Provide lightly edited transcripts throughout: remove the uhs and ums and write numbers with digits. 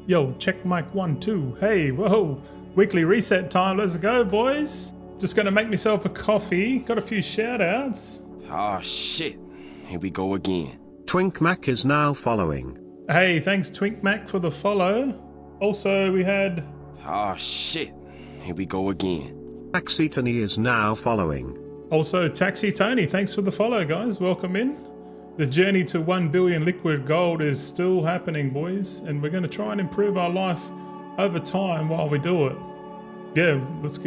Yo, check mic 1, 2. Hey, whoa. Weekly reset time. Let's go, boys. Just gonna make myself a coffee. Got a few shout outs. Oh shit. Here we go again. Twink Mac is now following. Hey, thanks Twink Mac for the follow. Also, we had... Oh shit. Here we go again. Taxi Tony is now following. Also, Taxi Tony, thanks for the follow, guys. Welcome in. The journey to 1 billion liquid gold is still happening, boys, and we're going to try and improve our life over time while we do it. Yeah, let's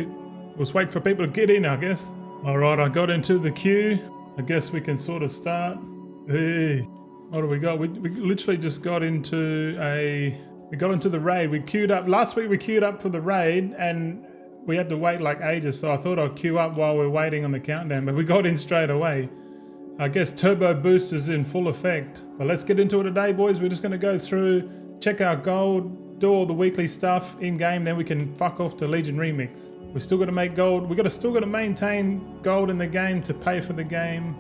wait for people to get in, I guess. All right, I got into the queue. I guess we can sort of start. Hey, what do we got? We literally just got into the raid. We queued up last week. We queued up for the raid, and we had to wait like ages. So I thought I'd queue up while we're waiting on the countdown, but we got in straight away. I guess turbo boost is in full effect. But let's get into it today, boys. We're just going to go through, check our gold, do all the weekly stuff in game, then we can fuck off to Legion Remix. We're still got to make gold. Still got to maintain gold in the game to pay for the game,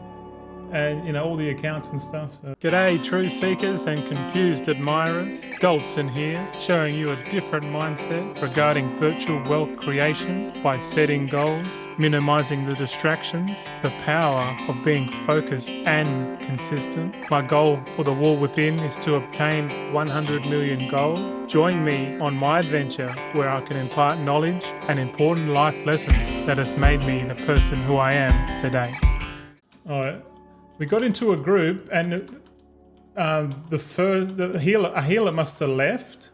and you know, all the accounts and stuff. So. G'day true seekers and confused admirers. Goldson here, showing you a different mindset regarding virtual wealth creation by setting goals, minimizing the distractions, the power of being focused and consistent. My goal for the war within is to obtain 100 million gold. Join me on my adventure where I can impart knowledge and important life lessons that has made me the person who I am today. Alright. We got into a group, and a healer must have left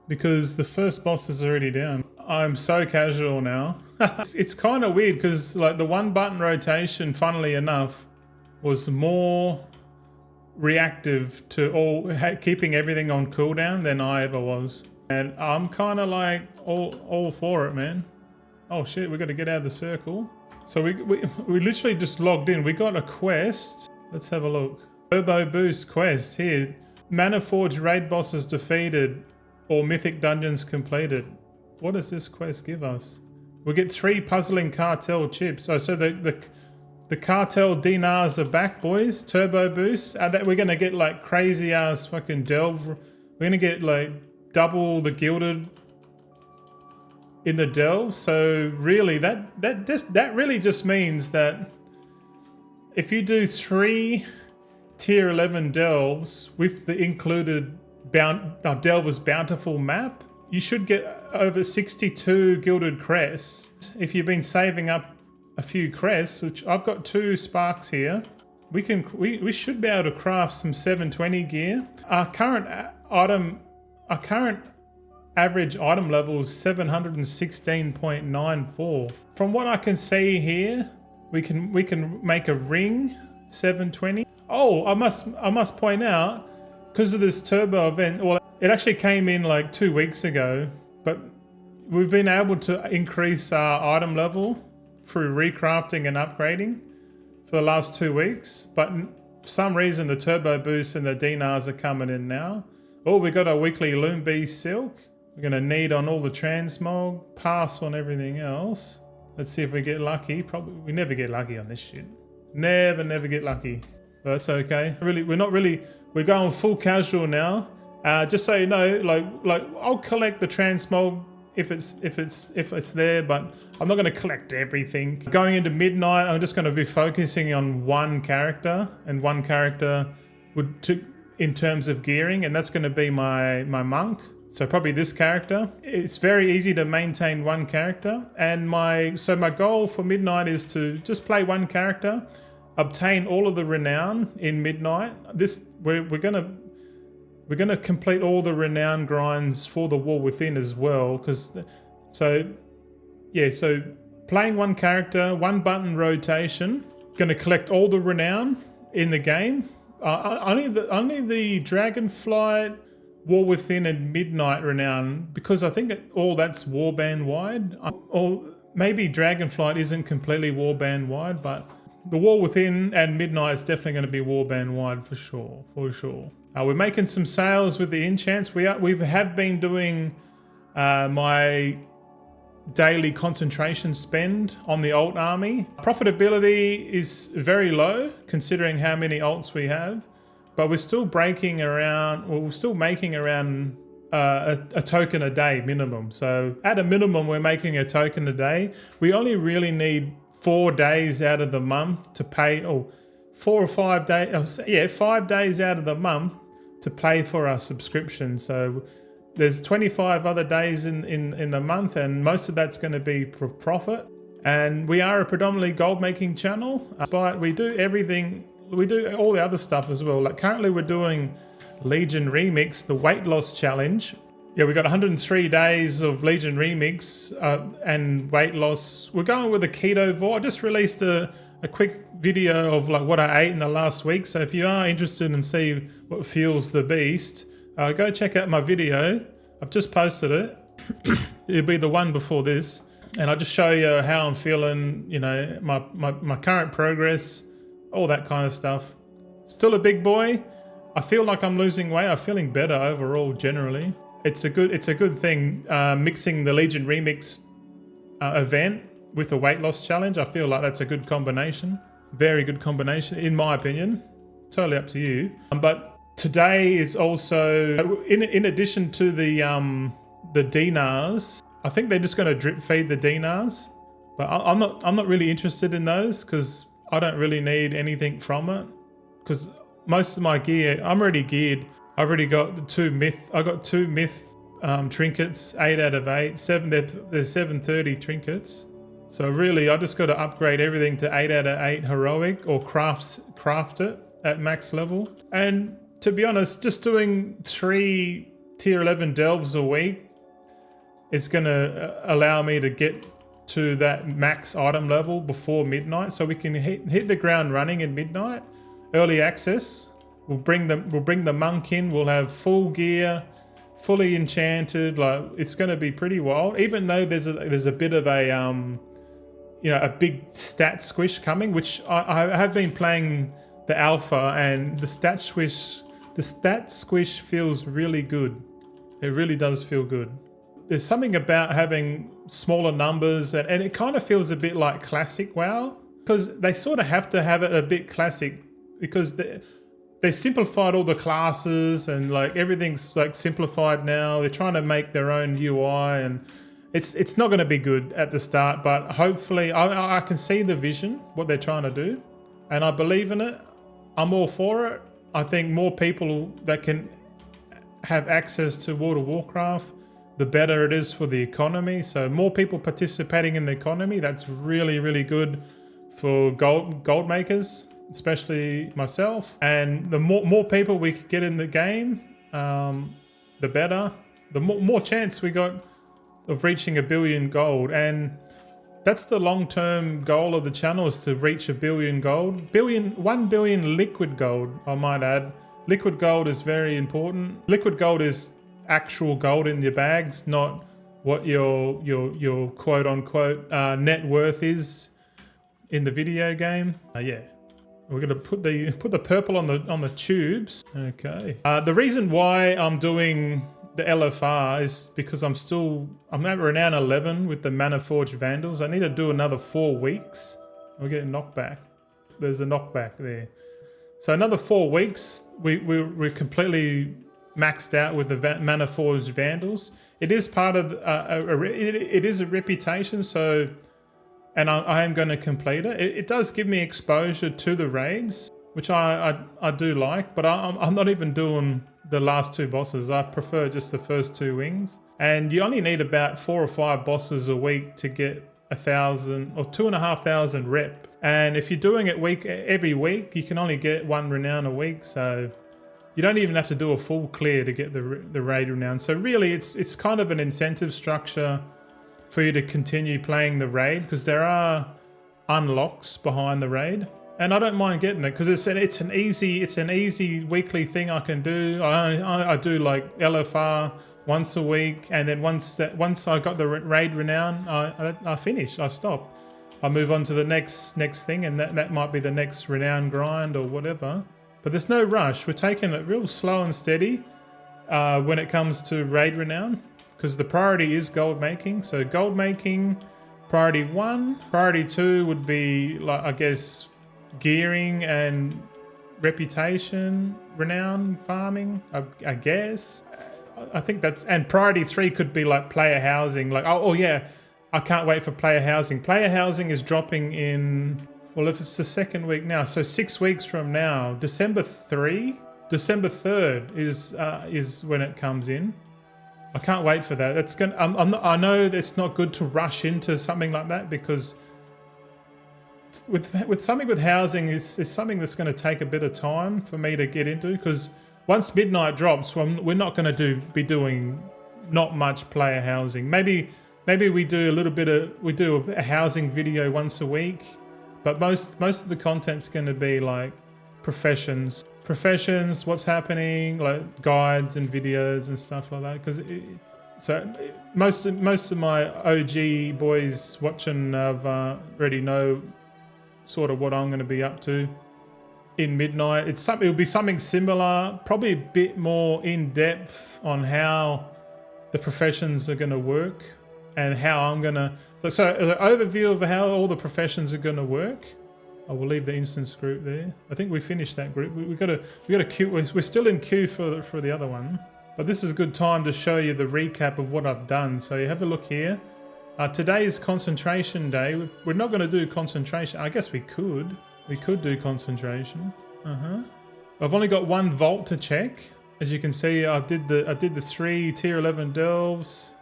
because the first boss is already down. I'm so casual now. It's kind of weird because like the one button rotation, funnily enough, was more reactive to keeping everything on cooldown than I ever was, and I'm kind of like all for it, man. Oh shit, we got to get out of the circle. So we literally just logged in. We got a quest. Let's have a look. Turbo Boost quest here. Mana Forge raid bosses defeated or mythic dungeons completed. What does this quest give us? We get 3 puzzling cartel chips. So the cartel dinars are back, boys. Turbo Boost. We're gonna get like crazy ass fucking delve. We're gonna get like double the gilded in the delve. So really that really just means that if you do 3 tier 11 delves with the included Delver's Bountiful map, you should get over 62 Gilded Crests. If you've been saving up a few crests, which I've got 2 sparks here, we should be able to craft some 720 gear. Our current average item level is 716.94. From what I can see here, we can make a ring 720. Oh, I must point out, because of this turbo event, well, it actually came in like 2 weeks ago, but we've been able to increase our item level through recrafting and upgrading for the last 2 weeks. But for some reason, the turbo boost and the dinars are coming in now. Oh, we got our weekly Loom Beast Silk. We're going to need on all the transmog, pass on everything else. Let's see if we get lucky. Probably we never get lucky on this shit. Never get lucky. But that's okay. We're going full casual now. Just so you know, like I'll collect the transmog if it's there, but I'm not going to collect everything. Going into midnight, I'm just going to be focusing on one character, and one character in terms of gearing, and that's going to be my monk. So probably this character. It's very easy to maintain one character, and my goal for midnight is to just play one character, obtain all of the renown in midnight. We're gonna complete all the renown grinds for the War Within as well, so playing one character, one button rotation, gonna collect all the renown in the game. Only the Dragonflight, War Within and Midnight Renown, because I think all that's warband wide. Or maybe Dragonflight isn't completely warband wide, but the War Within and Midnight is definitely going to be warband wide for sure. We're making some sales with the enchants. We have been doing my daily concentration spend on the alt army. Profitability is very low considering how many alts we have. But we're still making around a token a day minimum. So at a minimum, we're making a token a day. We only really need 4 days out of the month to pay, or 4 or 5 days, 5 days out of the month to pay for our subscription. So there's 25 other days in the month, and most of that's going to be for profit. And we are a predominantly gold making channel, but we do everything. We do all the other stuff as well. Like currently we're doing Legion Remix, the weight loss challenge. Yeah, we got 103 days of Legion Remix and weight loss. We're going with a ketovore. I just released a quick video of like what I ate in the last week. So if you are interested in see what fuels the beast, go check out my video. I've just posted it. It'll be the one before this. And I'll just show you how I'm feeling, you know, my current progress, all that kind of stuff. Still a big boy. I feel like I'm losing weight. I'm feeling better overall generally. It's a good thing mixing the Legion Remix event with a weight loss challenge. I feel like that's a good combination. Very good combination in my opinion. Totally up to you. But today is also in addition to the dinars. I think they're just going to drip feed the dinars, but I'm not really interested in those because I don't really need anything from it. Because most of my gear, I'm already geared. I've already got the 2 myth. I got 2 myth trinkets, 8 out of 8. There's 730 trinkets. So really, I just got to upgrade everything to 8 out of 8 heroic or craft it at max level. And to be honest, just doing 3 tier 11 delves a week is going to allow me to get to that max item level before midnight, so we can hit the ground running at midnight. Early access. We'll bring the monk in. We'll have full gear, fully enchanted. Like it's going to be pretty wild. Even though there's a bit of a a big stat squish coming, which I have been playing the alpha, and the stat squish feels really good. It really does feel good. There's something about having smaller numbers, and it kind of feels a bit like classic WoW, because they sort of have to have it a bit classic because they simplified all the classes and like everything's like simplified now. They're trying to make their own UI, and it's not going to be good at the start, but hopefully I can see the vision, what they're trying to do, and I believe in it. I'm all for it. I think more people that can have access to World of Warcraft, the better it is for the economy. So more people participating in the economy, that's really, really good for gold makers, especially myself. And the more people we could get in the game, the better. The more chance we got of reaching 1 billion gold. And that's the long-term goal of the channel, is to reach 1 billion gold. 1 billion liquid gold, I might add. Liquid gold is very important. Liquid gold is actual gold in your bags, not what your quote unquote net worth is in the video game. Yeah, we're gonna put the purple on the tubes. Okay. The reason why I'm doing the LFR is because I'm at renown 11 with the Mana Forged Vandals. I need to do another 4 weeks. We're getting knockback. There's a knockback there. So another 4 weeks, we're completely maxed out with the Mana Forged Vandals. It is part of it is a reputation, so, and I am going to complete it. It does give me exposure to the raids, which I do like, but I'm not even doing the last 2 bosses. I prefer just the first 2 wings. And you only need about 4 or 5 bosses a week to get 1,000 or 2,500 rep. And if you're doing it every week, you can only get 1 renown a week. So you don't even have to do a full clear to get the raid renown. So really, it's kind of an incentive structure for you to continue playing the raid, because there are unlocks behind the raid. And I don't mind getting it because it's an easy weekly thing I can do. I do like LFR once a week, and then once I got the raid renown, I finish. I stop. I move on to the next thing, and that might be the next renown grind or whatever. But there's no rush. We're taking it real slow and steady when it comes to raid renown, because the priority is gold making. So gold making, priority 1. Priority 2 would be, like, I guess, gearing and reputation, renown farming, I guess. I think that's, and priority 3 could be like player housing. Like, oh yeah, I can't wait for player housing. Player housing is dropping in, well, if it's the second week now, so 6 weeks from now, December 3rd is when it comes in. I can't wait for that. That's gonna. I know it's not good to rush into something like that, because with something with housing is something that's going to take a bit of time for me to get into, because once midnight drops, we're not going to be doing not much player housing. Maybe we do a little bit of, we do a housing video once a week, but most of the content's going to be like professions, what's happening, like guides and videos and stuff like that. Because most of my OG boys watching already know sort of what I'm going to be up to in midnight. It'll be something similar, probably a bit more in depth on how the professions are going to work and how I'm going to. So an overview of how all the professions are going to work. I will leave the instance group there. I think we finished that group. We got a queue. We're still in queue for the other one, but this is a good time to show you the recap of what I've done. So you have a look here. Today is concentration day. We're not going to do concentration. I guess we could. We could do concentration. I've only got 1 vault to check. As you can see, I did the 3 tier 11 delves.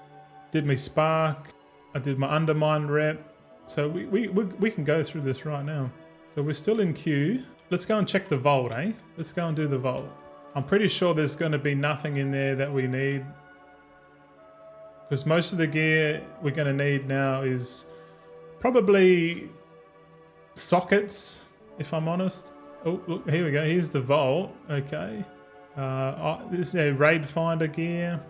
Did my spark. I did my undermine rep. So we can go through this right now. So we're still in queue. Let's go and check the vault, eh? Let's go and do the vault. I'm pretty sure there's going to be nothing in there that we need, because most of the gear we're going to need now is probably sockets, if I'm honest. Oh, look, here we go. Here's the vault. Okay. This is a raid finder gear.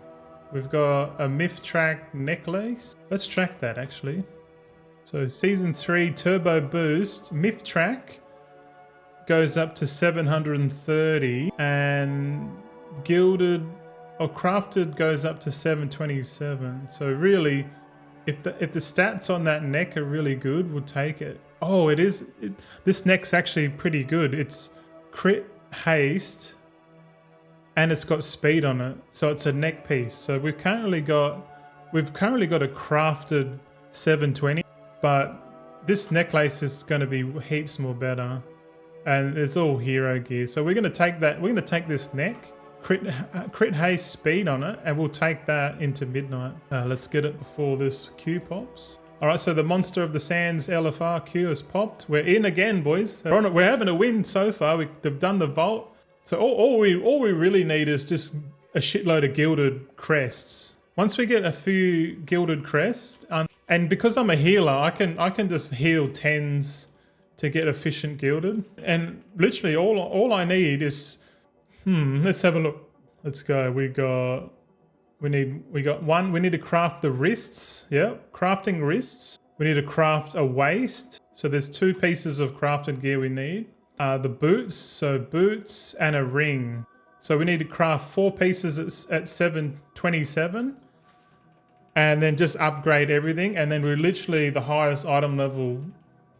We've got a myth track necklace. Let's track that actually. So season 3 turbo boost myth track goes up to 730, and gilded or crafted goes up to 727. So really, if the stats on that neck are really good, we'll take it. Oh, it is. This neck's actually pretty good. It's crit haste, and it's got speed on it. So it's a neck piece. So we've currently got a crafted 720. But this necklace is going to be heaps more better, and it's all hero gear. So we're going to take that. We're going to take this neck, crit haste speed on it, and we'll take that into midnight. Let's get it before this Q pops. All right, so the Monster of the Sands LFR Q has popped. We're in again, boys. We're having a win so far. We've done the vault. So all we really need is just a shitload of Gilded Crests. Once we get a few Gilded Crests, and because I'm a healer, I can just heal 10s to get efficient gilded. And literally all I need is, let's have a look. Let's go. We need to craft the wrists. Yeah, crafting wrists. We need to craft a waist. So there's 2 pieces of crafted gear we need. The boots, so boots and a ring. So we need to craft 4 pieces at 727. And then just upgrade everything, and then we're literally the highest item level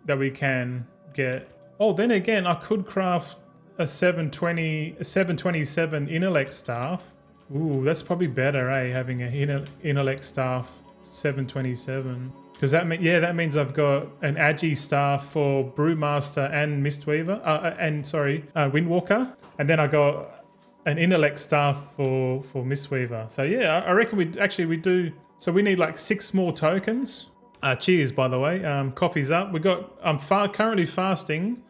that we can get. Oh, then again, I could craft a 727 intellect staff. Ooh, that's probably better, eh? Having a intellect staff 727, because that means I've got an agi staff for Brewmaster and Mistweaver, Windwalker, and then I got an intellect staff for Mistweaver. So yeah, I reckon we do. So we need like 6 more tokens. Cheers, by the way. Coffee's up. I'm currently fasting.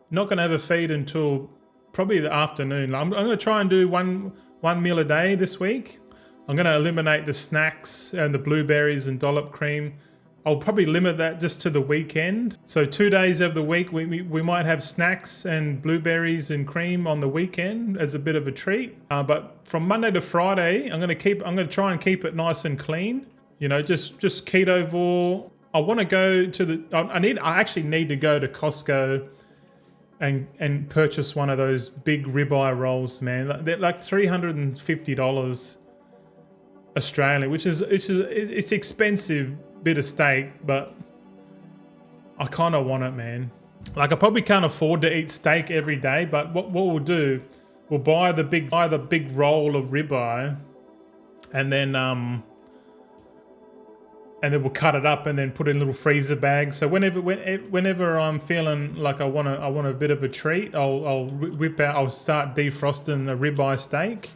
Not going to have a feed until probably the afternoon. I'm going to try and do one meal a day this week. I'm going to eliminate the snacks and the blueberries and dollop cream. I'll probably limit that just to the weekend. So 2 days of the week, we might have snacks and blueberries and cream on the weekend as a bit of a treat. But from Monday to Friday, I'm going to try and keep it nice and clean. You know, just ketovore. I want to go to I actually need to go to Costco and purchase one of those big ribeye rolls, man. They're like $350 Australian, which is it's expensive bit of steak, but I kind of want it, man. Like, I probably can't afford to eat steak every day, but what we'll do, we'll buy the big roll of ribeye, and then we'll cut it up and then put it in little freezer bags. So whenever I'm feeling like I want a bit of a treat, I'll start defrosting the ribeye steak,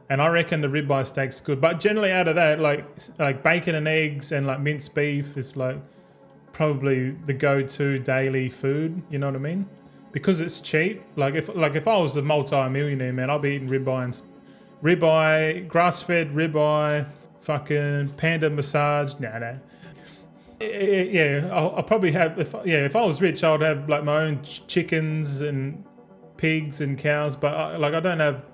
and I reckon the ribeye steak's good. But generally, out of that, like bacon and eggs and like minced beef is like probably the go-to daily food. You know what I mean? Because it's cheap. Like if I was a multi-millionaire, man, I'll be eating ribeye, grass-fed ribeye, fucking panda massage. Nah. Yeah, I'll probably have. If I was rich, I'd have like my own chickens and pigs and cows. But I don't have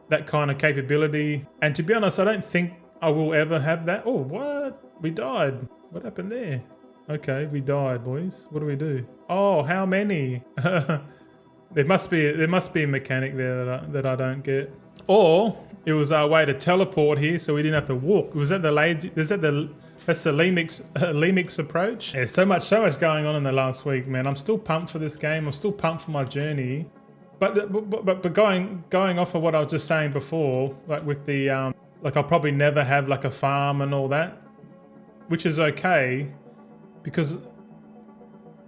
that kind of capability. And to be honest, I don't think I will ever have that. Oh, what? We died. What happened there? Okay, we died, boys. What do we do? Oh, how many? There must be a mechanic there that I don't get. Or it was our way to teleport here, so we didn't have to walk. Was that that's the Lemix approach? Yeah, so much going on in the last week, man. I'm still pumped for this game. I'm still pumped for my journey. But going off of what I was just saying before, like with the like I'll probably never have like a farm and all that, which is okay, because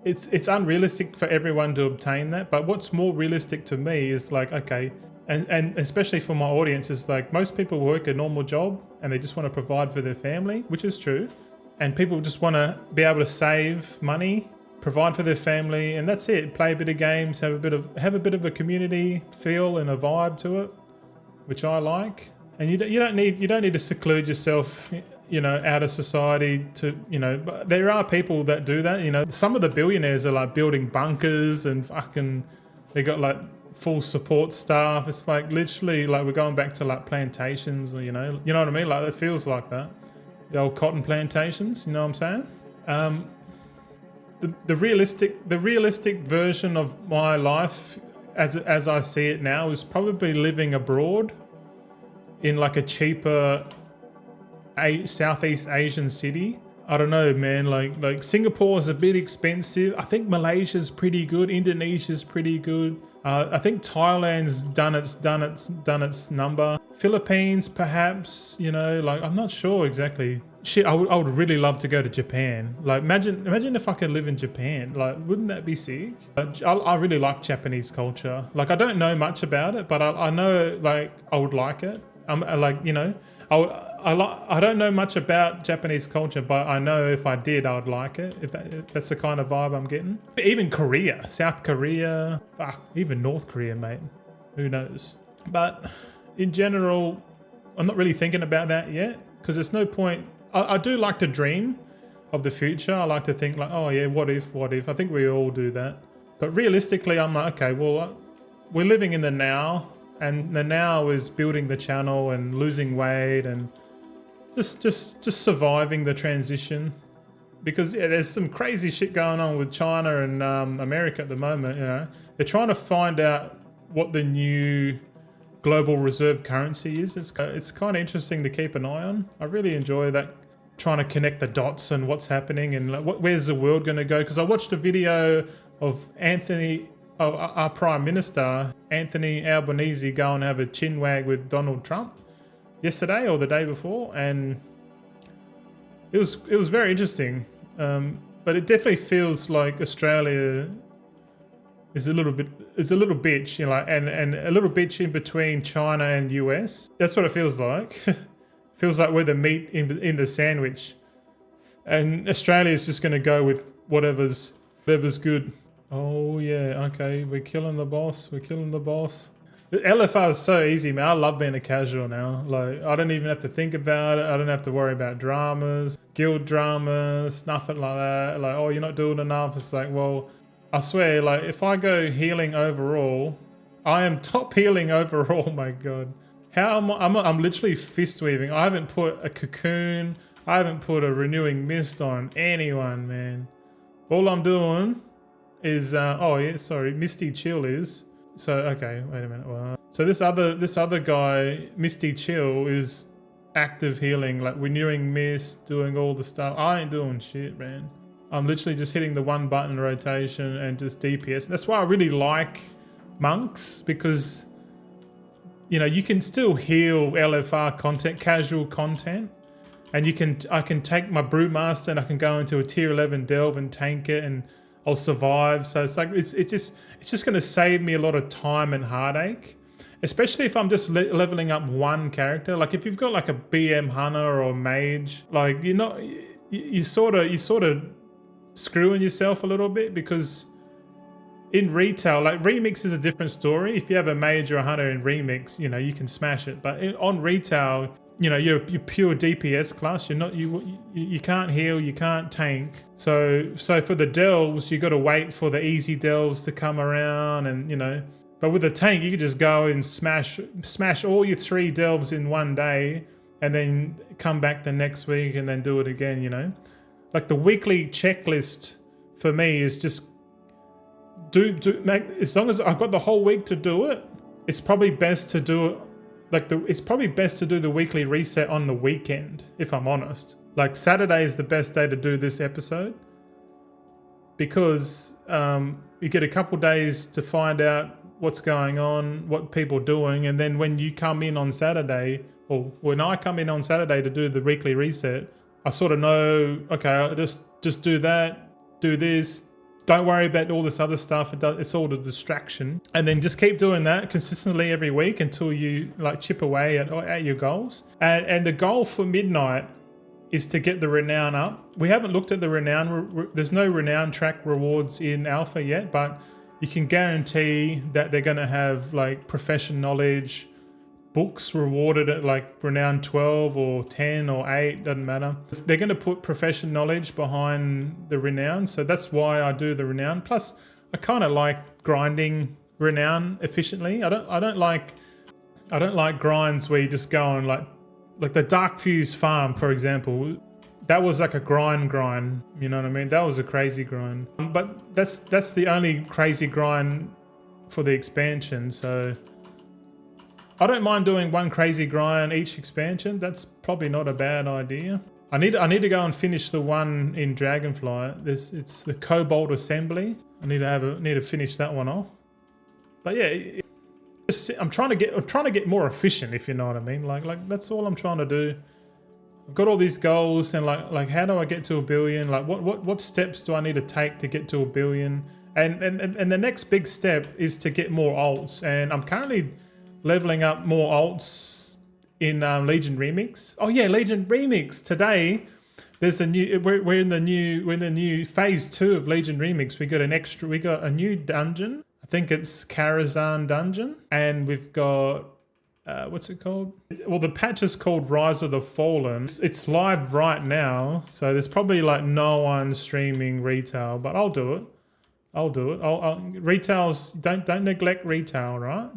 it's unrealistic for everyone to obtain that. But what's more realistic to me is like, okay, and especially for my audience, is like most people work a normal job and they just want to provide for their family, which is true. And people just want to be able to save money, provide for their family, and that's it. Play a bit of games, have a bit of a community feel and a vibe to it, which I like. And you don't need to seclude yourself, out of society to, but there are people that do that. Some of the billionaires are like building bunkers and fucking, they got like full support staff. It's like literally like we're going back to like plantations, or you know what I mean? Like it feels like that. The old cotton plantations, you know what I'm saying? The realistic version of my life as I see it now is probably living abroad in like a cheaper Southeast Asian city. I don't know, man. Like Singapore is a bit expensive. I think Malaysia's pretty good. Indonesia's pretty good. I think Thailand's done its number. Philippines, perhaps. I'm not sure exactly. Shit, I would really love to go to Japan. Like, imagine if I could live in Japan. Like, wouldn't that be sick? I really like Japanese culture. Like, I don't know much about it, but I know like I would like it. I don't know much about Japanese culture, but I know if I did, I would like it. If that's the kind of vibe I'm getting. Even Korea, South Korea, even North Korea, mate. Who knows? But in general, I'm not really thinking about that yet, because there's no point. I do like to dream of the future. I like to think like, oh yeah, what if? I think we all do that. But realistically, I'm like, okay, well, we're living in the now, and the now is building the channel and losing weight and just surviving the transition, because there's some crazy shit going on with China and America at the moment. They're trying to find out what the new global reserve currency is. It's kind of interesting to keep an eye on. I really enjoy that, trying to connect the dots and what's happening and where's the world going to go. Because I watched a video of our Prime Minister, Anthony Albanese, go and have a chinwag with Donald Trump yesterday or the day before, and it was very interesting. But it definitely feels like Australia is a little bitch, and a little bitch in between China and US. That's what it feels like. Feels like we're the meat in the sandwich, and Australia is just going to go with whatever's good. Oh yeah, okay, we're killing the boss. The LFR is so easy, man. I love being a casual now. Like, I don't even have to think about it. I don't have to worry about dramas, guild dramas, nothing like that. Like, oh, you're not doing enough. It's like, well, I swear, like, if I go healing overall, I am top healing overall. My God, how am I? I'm literally fist weaving. I haven't put a cocoon. I haven't put a renewing mist on anyone, man. All I'm doing is, Misty Chill is. So okay, wait a minute. So this other guy, Misty Chill, is active healing, like renewing mist, doing all the stuff. I ain't doing shit, man. I'm literally just hitting the one button rotation and just DPS. That's why I really like monks, because you know, you can still heal LFR content, casual content. And I can take my Brewmaster and I can go into a tier 11 delve and tank it and I'll survive. So it's like, it's just going to save me a lot of time and heartache, especially if I'm just leveling up one character. Like if you've got like a BM Hunter or Mage, like you sort of screwing yourself a little bit, because in retail, like Remix is a different story. If you have a Mage or a Hunter in Remix, you know, you can smash it. But on retail, you know, you're pure DPS class. You're not you can't heal, you can't tank. So for the delves, you got to wait for the easy delves to come around, and you know. But with a tank, you can just go and smash all your 3 delves in one day, and then come back the next week and then do it again. You know, like the weekly checklist for me is just make, as long as I've got the whole week to do it. It's probably best to do it. It's probably best to do the weekly reset on the weekend, if I'm honest. Like Saturday is the best day to do this episode, because you get a couple days to find out what's going on, what people are doing, and then when you come in on Saturday, or when I come in on Saturday to do the weekly reset, I sort of know, okay, I'll just do that, do this. Don't worry about all this other stuff. It's all the distraction. And then just keep doing that consistently every week until you like chip away at your goals. And the goal for Midnight is to get the renown up. We haven't looked at the renown. There's no renown track rewards in alpha yet, but you can guarantee that they're going to have like profession knowledge books rewarded at like renown 12 or 10 or 8, doesn't matter. They're going to put profession knowledge behind the renown, so that's why I do the renown. Plus I kind of like grinding renown efficiently. I don't like grinds where you just go on like the Dark Fuse farm, for example. That was like a grind, you know what I mean? That was a crazy grind. But that's the only crazy grind for the expansion, so I don't mind doing one crazy grind each expansion. That's probably not a bad idea. I need to go and finish the one in Dragonflight. It's the Cobalt Assembly. I need to finish that one off. But yeah, I'm trying to get more efficient, if you know what I mean. Like that's all I'm trying to do. I've got all these goals, and like how do I get to 1 billion? Like what steps do I need to take to get to 1 billion? And the next big step is to get more alts, and I'm currently leveling up more alts in Legion Remix. Oh yeah, Legion Remix. Today there's a new. We're in the new phase 2 of Legion Remix. We got a new dungeon. I think it's Karazhan dungeon, and we've got what's it called? Well, the patch is called Rise of the Fallen. It's live right now, so there's probably like no one streaming retail, but I'll do it. I'll retails. Don't neglect retail, right?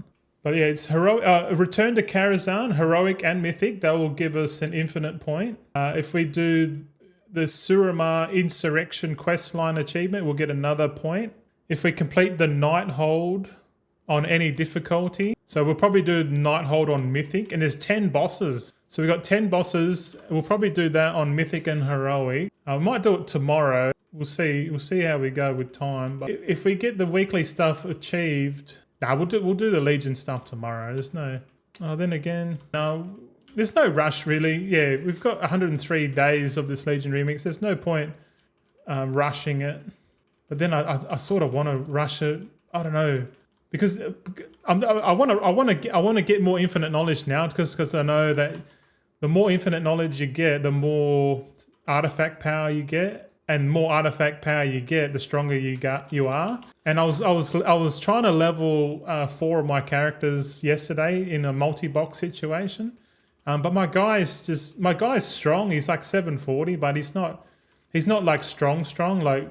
But yeah, it's heroic. Return to Karazhan, heroic and mythic. That will give us an infinite point. If we do the Suramar Insurrection questline achievement, we'll get another point. If we complete the Nighthold on any difficulty, so we'll probably do Nighthold on mythic, and there's 10 bosses. So we've got 10 bosses. We'll probably do that on mythic and heroic. We might do it tomorrow. We'll see how we go with time. But if we get the weekly stuff achieved. Nah, we'll do the Legion stuff tomorrow. There's no. Oh, then again, no. There's no rush really. Yeah, we've got 103 days of this Legion Remix. There's no point rushing it. But then I sort of want to rush it. I don't know, because I want to get more infinite knowledge now, because I know that the more infinite knowledge you get, the more artifact power you get. And more artifact power you get, the stronger you are. And I was trying to level 4 of my characters yesterday in a multi-box situation, but my guy's strong. He's like 740, but he's not like strong. Like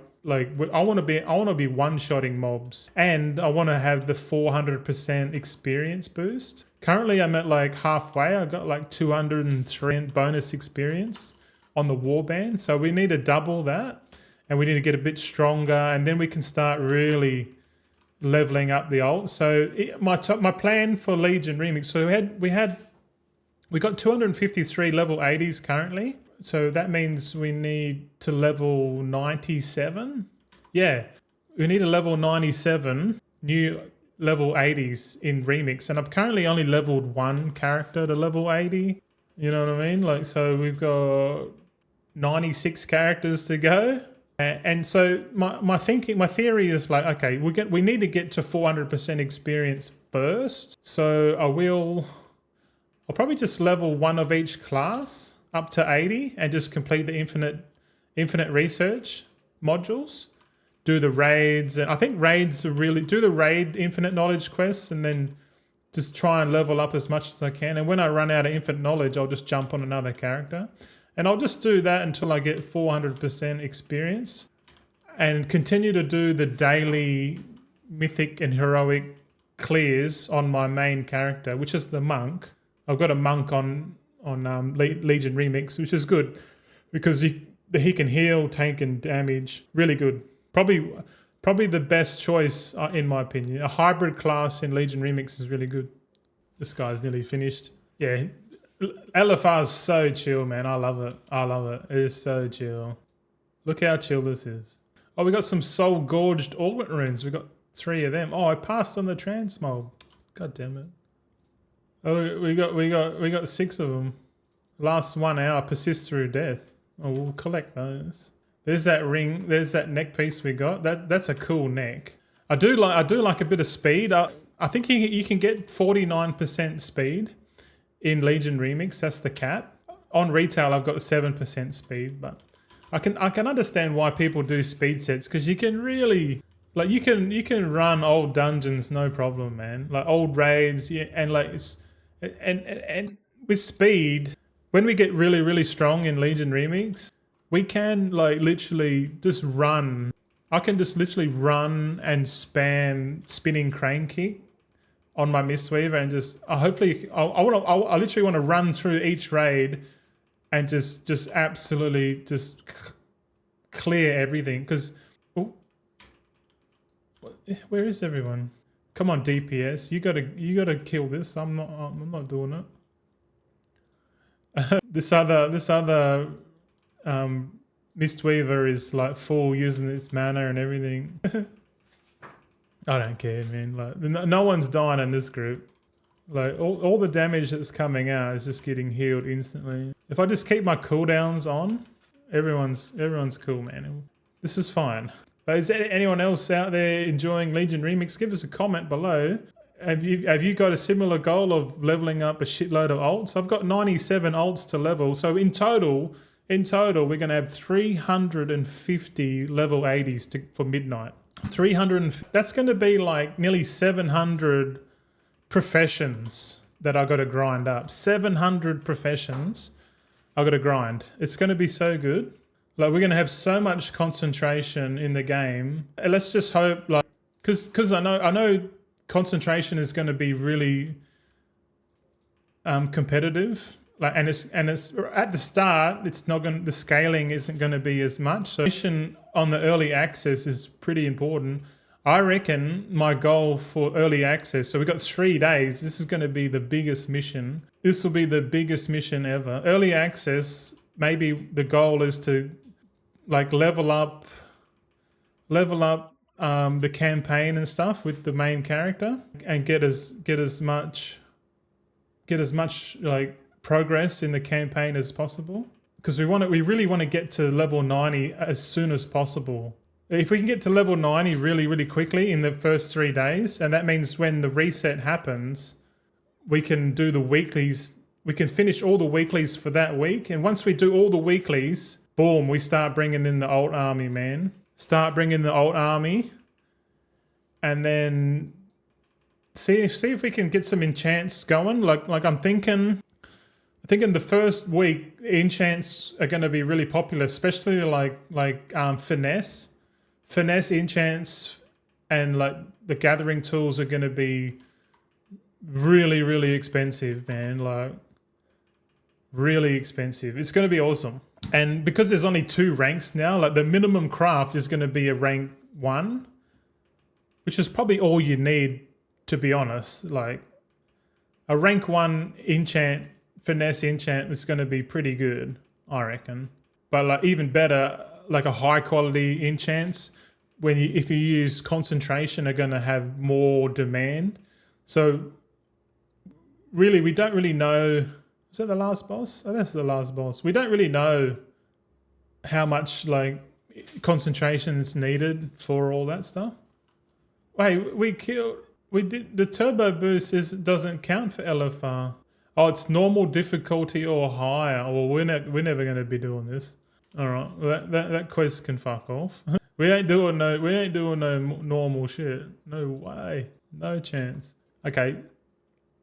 I want to be one-shotting mobs, and I want to have the 400% experience boost. Currently, I'm at like halfway. I got like 203 bonus experience on the warband, so we need to double that, and we need to get a bit stronger, and then we can start really leveling up the ult. So my plan for Legion Remix, so we got 253 level 80s currently, so that means we need to level 97. Yeah, we need a level 97 new level 80s in Remix, and I've currently only leveled one character to level 80. You know what I mean? Like, so we've got 96 characters to go. And so my theory is like, okay, we need to get to 400% experience first. So I'll probably just level one of each class up to 80 and just complete the infinite research modules. Do the raids, and I think raids are really, do the raid infinite knowledge quests, and then just try and level up as much as I can. And when I run out of infinite knowledge, I'll just jump on another character. And I'll just do that until I get 400% experience and continue to do the daily mythic and heroic clears on my main character, which is the monk. I've got a monk on Legion Remix, which is good because he can heal, tank and damage. Really good. Probably the best choice in my opinion. A hybrid class in Legion Remix is really good. This guy's nearly finished. Yeah. LFR's so chill, man. I love it. It is so chill. Look how chill this is. Oh, we got some soul gorged Augment runes. We got 3 of them. Oh, I passed on the transmold. God damn it. Oh, we got 6 of them. Last 1 hour, persist through death. Oh, we'll collect those. There's that ring. There's that neck piece we got. That's a cool neck. I do like a bit of speed. I think you can get 49% speed. In Legion Remix, that's the cap. On retail, I've got 7% speed, but I can understand why people do speed sets because you can really like you can run old dungeons no problem, man. Like old raids, yeah, and like and with speed, when we get really strong in Legion Remix, we can like literally just run. I can just literally run and spam spinning crane kick on my Mistweaver and just I literally want to run through each raid and just absolutely just clear everything because where is everyone? Come on, DPS, you gotta kill this. I'm not doing it. this other Mistweaver is like full using its mana and everything. I don't care, man. Like no one's dying in this group. Like all the damage that's coming out is just getting healed instantly. If I just keep my cooldowns on, everyone's cool, man. This is fine. But is there anyone else out there enjoying Legion Remix? Give us a comment below. Have you got a similar goal of leveling up a shitload of alts? I've got 97 alts to level. So in total, we're gonna have 350 level 80s for midnight. 300, that's going to be like nearly 700 professions that I got to grind up. 700 professions I got to grind. It's going to be so good. Like we're going to have so much concentration in the game. And let's just hope, like, because I know concentration is going to be really competitive. Like and it's at the start, it's not going. The scaling isn't going to be as much. So mission on the early access is pretty important. I reckon my goal for early access. So we got 3 days. This is going to be the biggest mission. This will be the biggest mission ever. Early access. Maybe the goal is to like level up the campaign and stuff with the main character and get as much like progress in the campaign as possible because we really want to get to level 90 as soon as possible. If we can get to level 90 really quickly in the first 3 days, and that means when the reset happens, we can do the weeklies. We can finish all the weeklies for that week, and once we do all the weeklies, boom, we start bringing in the alt army, man. Start bringing the alt army, and then see if we can get some enchants going. Like I'm thinking the first week enchants are going to be really popular, especially like finesse enchants, and like the gathering tools are going to be really expensive, man. Like really expensive. It's going to be awesome. And because there's only 2 ranks now, like the minimum craft is going to be a rank 1, which is probably all you need, to be honest. Like a rank 1 enchant, finesse enchant is going to be pretty good, I reckon. But like even better, like a high quality enchants if you use concentration, are going to have more demand. So really, we don't really know. Is that the last boss? Oh, that's the last boss. We don't really know how much like concentration is needed for all that stuff. Wait, we did the turbo boost doesn't count for LFR. Oh, it's normal difficulty or higher. Well, we're never going to be doing this. All right, that quest can fuck off. we ain't doing no normal shit. No way, no chance. Okay,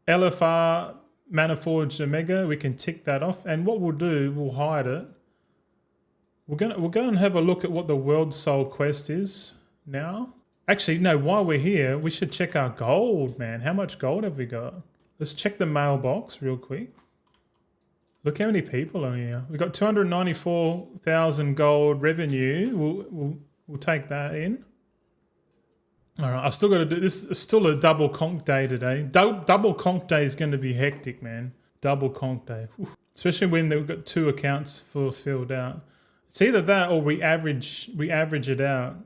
LFR Maniforged Omega. We can tick that off, and what we'll do, we'll hide it. We'll go and have a look at what the World Soul quest is now. Actually, no, while we're here, we should check our gold, man. How much gold have we got? Let's check the mailbox real quick. Look how many people are here. We've got 294,000 gold revenue. We'll take that in. All right, I've still got to do this. It's still a double conch day today. Double conch day is going to be hectic, man. Double conch day. Whew. Especially when they've got 2 accounts filled out. It's either that or we average it out.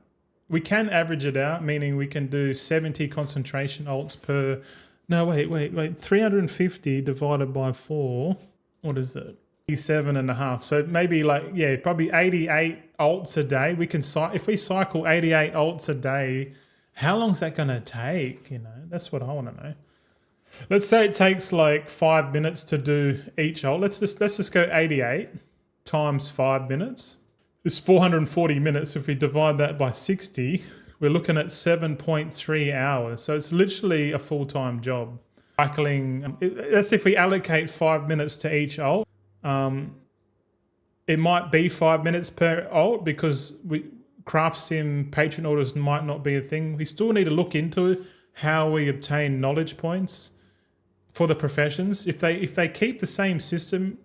We can average it out, meaning we can do 70 concentration ults per... No, wait. 350 divided by 4. What is it? 87.5. So maybe probably 88 ults a day. We can if we cycle 88 ults a day, how long's that going to take? You know, that's what I want to know. Let's say it takes like 5 minutes to do each ult. Let's just go 88 times 5 minutes. It's 440 minutes. If we divide that by 60, we're looking at 7.3 hours. So it's literally a full-time job. Cycling, that's if we allocate 5 minutes to each ult. It might be 5 minutes per ult because craft sim patron orders might not be a thing. We still need to look into how we obtain knowledge points for the professions. If they keep the same system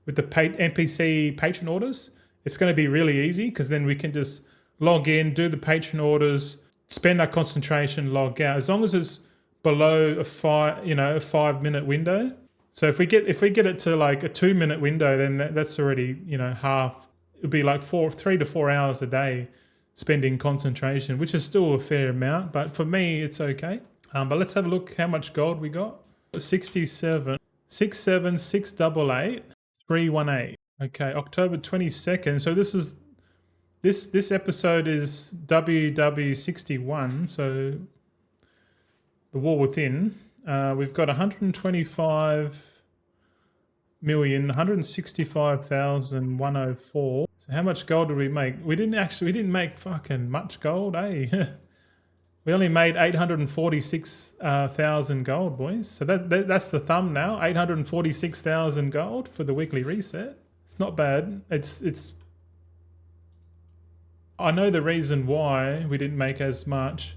with the NPC patron orders, it's going to be really easy because then we can just log in, do the patron orders, spend our concentration, log out. As long as it's below a 5 minute window. So if we get it to like a 2 minute window, then that's already half. It'd be like 3 to 4 hours a day spending concentration, which is still a fair amount. But for me, it's okay. But let's have a look how much gold we got. 67, 67, 688, 318. Okay, October 22nd. So this episode is WW61. So the War Within. We've got 125,165,104. So how much gold did we make? We didn't make fucking much gold, eh? We only made 846,000 gold, boys. So that's the thumb now. 846,000 gold for the weekly reset. It's not bad. It's. I know the reason why we didn't make as much,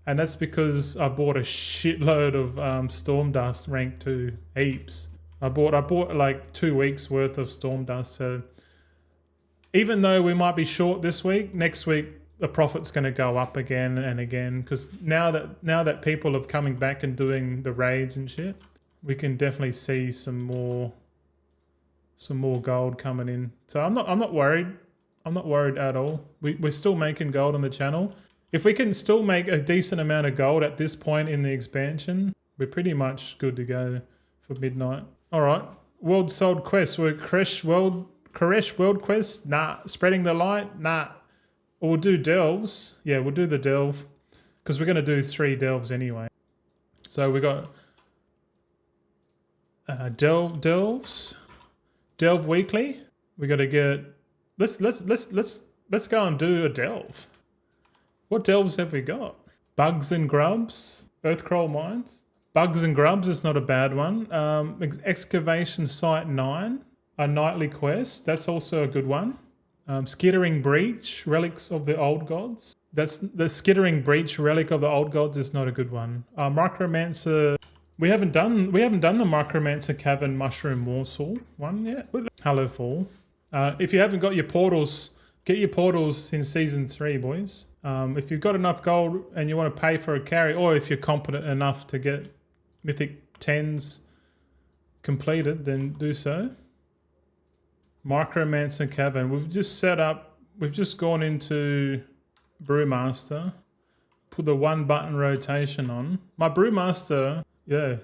and that's because I bought a shitload of Storm Dust rank 2 heaps. I bought like 2 weeks worth of Storm Dust. So even though we might be short this week, next week the profit's going to go up again and again because now that people are coming back and doing the raids and shit, we can definitely see some more gold coming in. So I'm not worried. I'm not worried at all. We're still making gold on the channel. If we can still make a decent amount of gold at this point in the expansion, we're pretty much good to go for midnight. All right, World Sold Quest. We're Koresh World Quest. Nah. Spreading the light. Nah. Or we'll do delves. Yeah, we'll do the delve because we're going to do 3 delves anyway. So we got delves. Delve weekly. We got to get. Let's go and do a delve. What delves have we got? Bugs and Grubs. Earthcrawl Mines. Bugs and Grubs is not a bad one. Excavation Site 9. A nightly quest. That's also a good one. Skittering Breach. Relics of the Old Gods. That's the Skittering Breach Relic of the Old Gods is not a good one. Micromancer. We haven't done the Micromancer Cavern Mushroom Morsel one yet. Hello Fall. If you haven't got your portals, get your portals in Season 3, boys. If you've got enough gold and you want to pay for a carry, or if you're competent enough to get Mythic 10s completed, then do so. Micromancer Cavern. We've just gone into Brewmaster. Put the 1-button rotation on. My Brewmaster, yeah,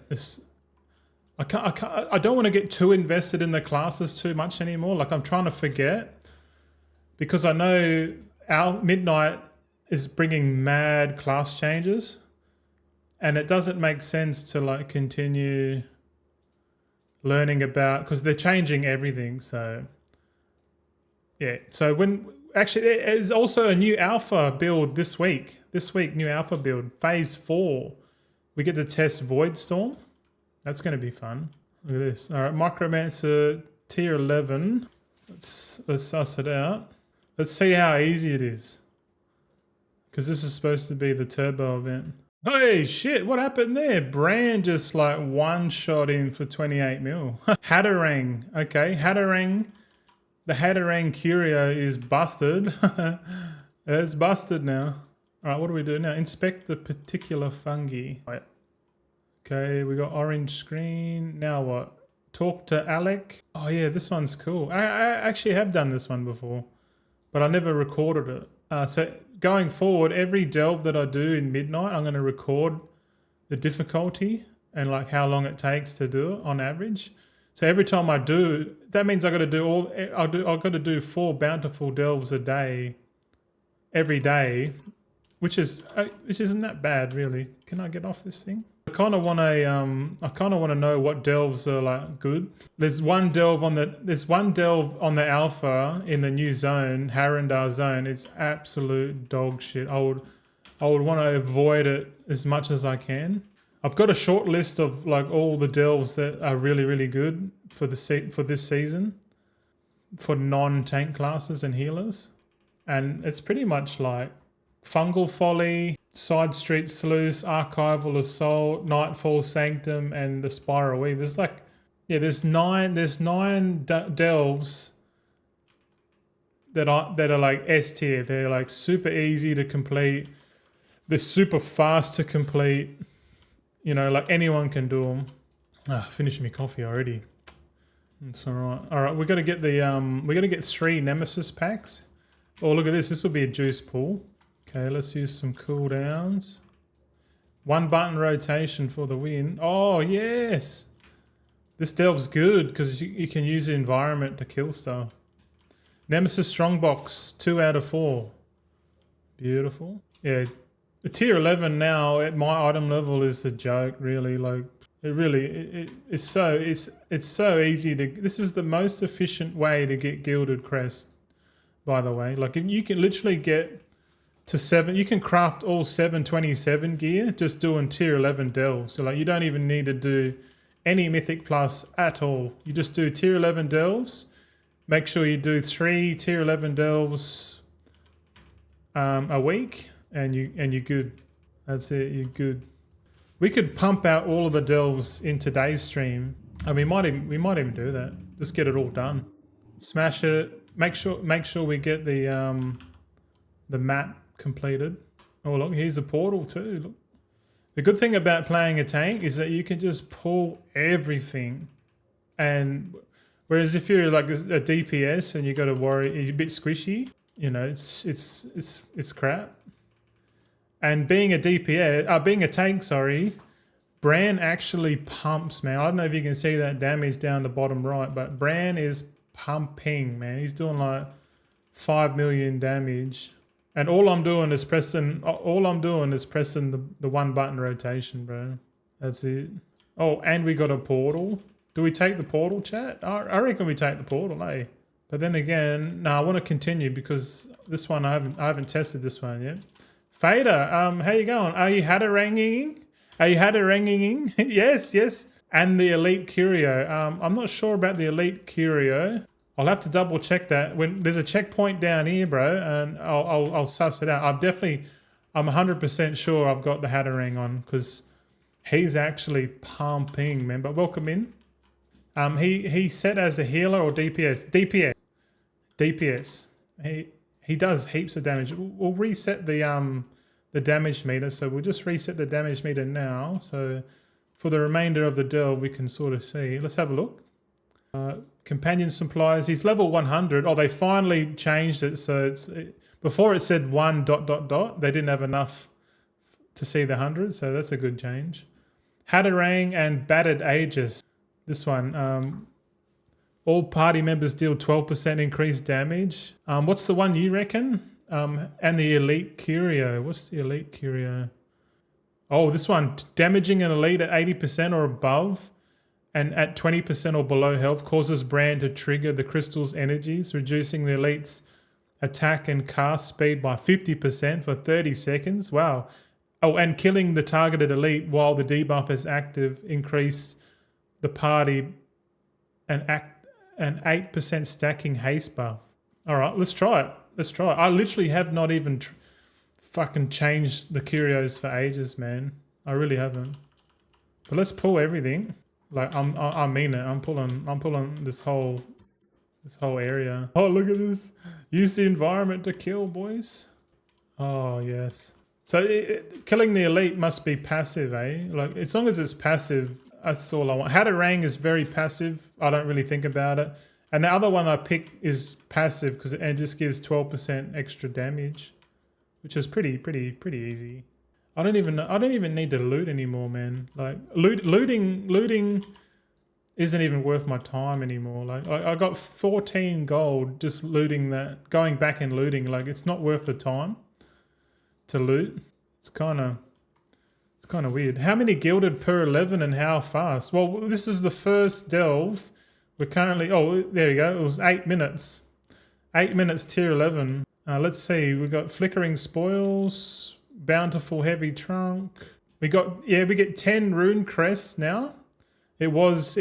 I don't want to get too invested in the classes too much anymore. Like I'm trying to forget because I know our Midnight is bringing mad class changes, and it doesn't make sense to like continue learning about because they're changing everything. So yeah, so when actually there's also a new alpha build this week. This week, new alpha build, phase 4. We get to test Void Storm. That's going to be fun. Look at this. All right, Micromancer tier 11. Let's suss it out. Let's see how easy it is. Because this is supposed to be the turbo event. Hey, shit, what happened there? Brand just like one-shot in for 28 mil. Hatterang. Okay, Hatterang. The Hatterang Curio is busted. It's busted now. All right, what do we do now? Inspect the particular fungi. Wait. Okay, we got orange screen. Now what? Talk to Alec. Oh yeah, this one's cool. I actually have done this one before, but I never recorded it. So going forward, every delve that I do in Midnight, I'm going to record the difficulty and like how long it takes to do it on average. So every time I do, that means I got to do I've got to do 4 bountiful delves a day, every day, which isn't that bad really. Can I get off this thing? I kind of want to know what delves are like good. There's one delve on the alpha in the new zone, Harandar zone. It's absolute dog shit. I would want to avoid it as much as I can. I've got a short list of like all the delves that are really, really good for this season for non-tank classes and healers. And it's pretty much like Fungal Folly, Side Street Sluice, Archival Assault, Nightfall Sanctum, and the Spiral Weave. There's like, yeah, there's nine delves that are like S tier. They're like super easy to complete. They're super fast to complete. You know, like anyone can do them. Finished my coffee already. It's all right. All right, we're gonna get we're gonna get 3 Nemesis packs. Oh, look at this. This will be a juice pool. Okay, let's use some cooldowns. 1-button rotation for the win. Oh, yes. This delve's good because you can use the environment to kill stuff. Nemesis Strongbox, 2 out of 4. Beautiful. Yeah, the tier 11 now at my item level is a joke, really. Like, it's so easy to... This is the most efficient way to get Gilded Crest, by the way. Like, you can literally get to 7, you can craft all 727 gear just doing tier 11 delves. So like you don't even need to do any Mythic Plus at all. You just do tier 11 delves. Make sure you do 3 tier 11 delves a week and you're good. That's it, you're good. We could pump out all of the delves in today's stream. And we might even do that. Just get it all done. Smash it. Make sure we get the map completed. Oh look, here's a portal too. Look. The good thing about playing a tank is that you can just pull everything, and whereas if you're like a DPS and you got to worry, you're a bit squishy. You know, it's crap. And being a DPS, being a tank, sorry, Bran actually pumps, man. I don't know if you can see that damage down the bottom right, but Bran is pumping, man. He's doing like 5 million damage. And all I'm doing is pressing the 1-button rotation, bro. That's it. Oh, and we got a portal. Do we take the portal, chat? I reckon we take the portal, eh? But then again, no, I want to continue because this one I haven't tested this one yet. Fader, how you going? Are you hatteranging? Yes. And the Elite Curio. I'm not sure about the Elite Curio. I'll have to double check that. When there's a checkpoint down here, bro, and I'll suss it out. I'm 100% sure I've got the Hatterang on because he's actually pumping, man. But welcome in. He's set as a healer or DPS? DPS. He does heaps of damage. We'll reset the damage meter. So we'll just reset the damage meter now. So for the remainder of the delve, we can sort of see. Let's have a look. Companion supplies. He's level 100. Oh, they finally changed it. So Before it said 1 ... They didn't have enough to see the 100, so that's a good change. Hatterang and Battered Aegis. This one. All party members deal 12% increased damage. What's the one you reckon? And the Elite Curio. What's the Elite Curio? Oh, this one. Damaging an elite at 80% or above and at 20% or below health causes Brand to trigger the crystal's energies, reducing the elite's attack and cast speed by 50% for 30 seconds. Wow. Oh, and killing the targeted elite while the debuff is active increase the party an 8% stacking haste buff. All right, let's try it. Let's try it. I literally have not even fucking changed the curios for ages, man. I really haven't. But let's pull everything. Like I mean it. I'm pulling this whole area. Oh, look at this. Use the environment to kill, boys. Oh, yes. So killing the elite must be passive, eh? Like, as long as it's passive, that's all I want. Hatterang is very passive. I don't really think about it. And the other one I pick is passive because it just gives 12% extra damage, which is pretty easy. I don't even need to loot anymore, man. Like looting isn't even worth my time anymore. Like I got 14 gold just looting that, going back and looting. Like, it's not worth the time to loot. It's kind of weird. How many gilded per 11 and how fast? Well, this is the first delve. We're currently, oh, there you go. It was 8 minutes. 8 minutes tier 11. Let's see. We got flickering spoils, bountiful heavy trunk. We get 10 rune crests now. It was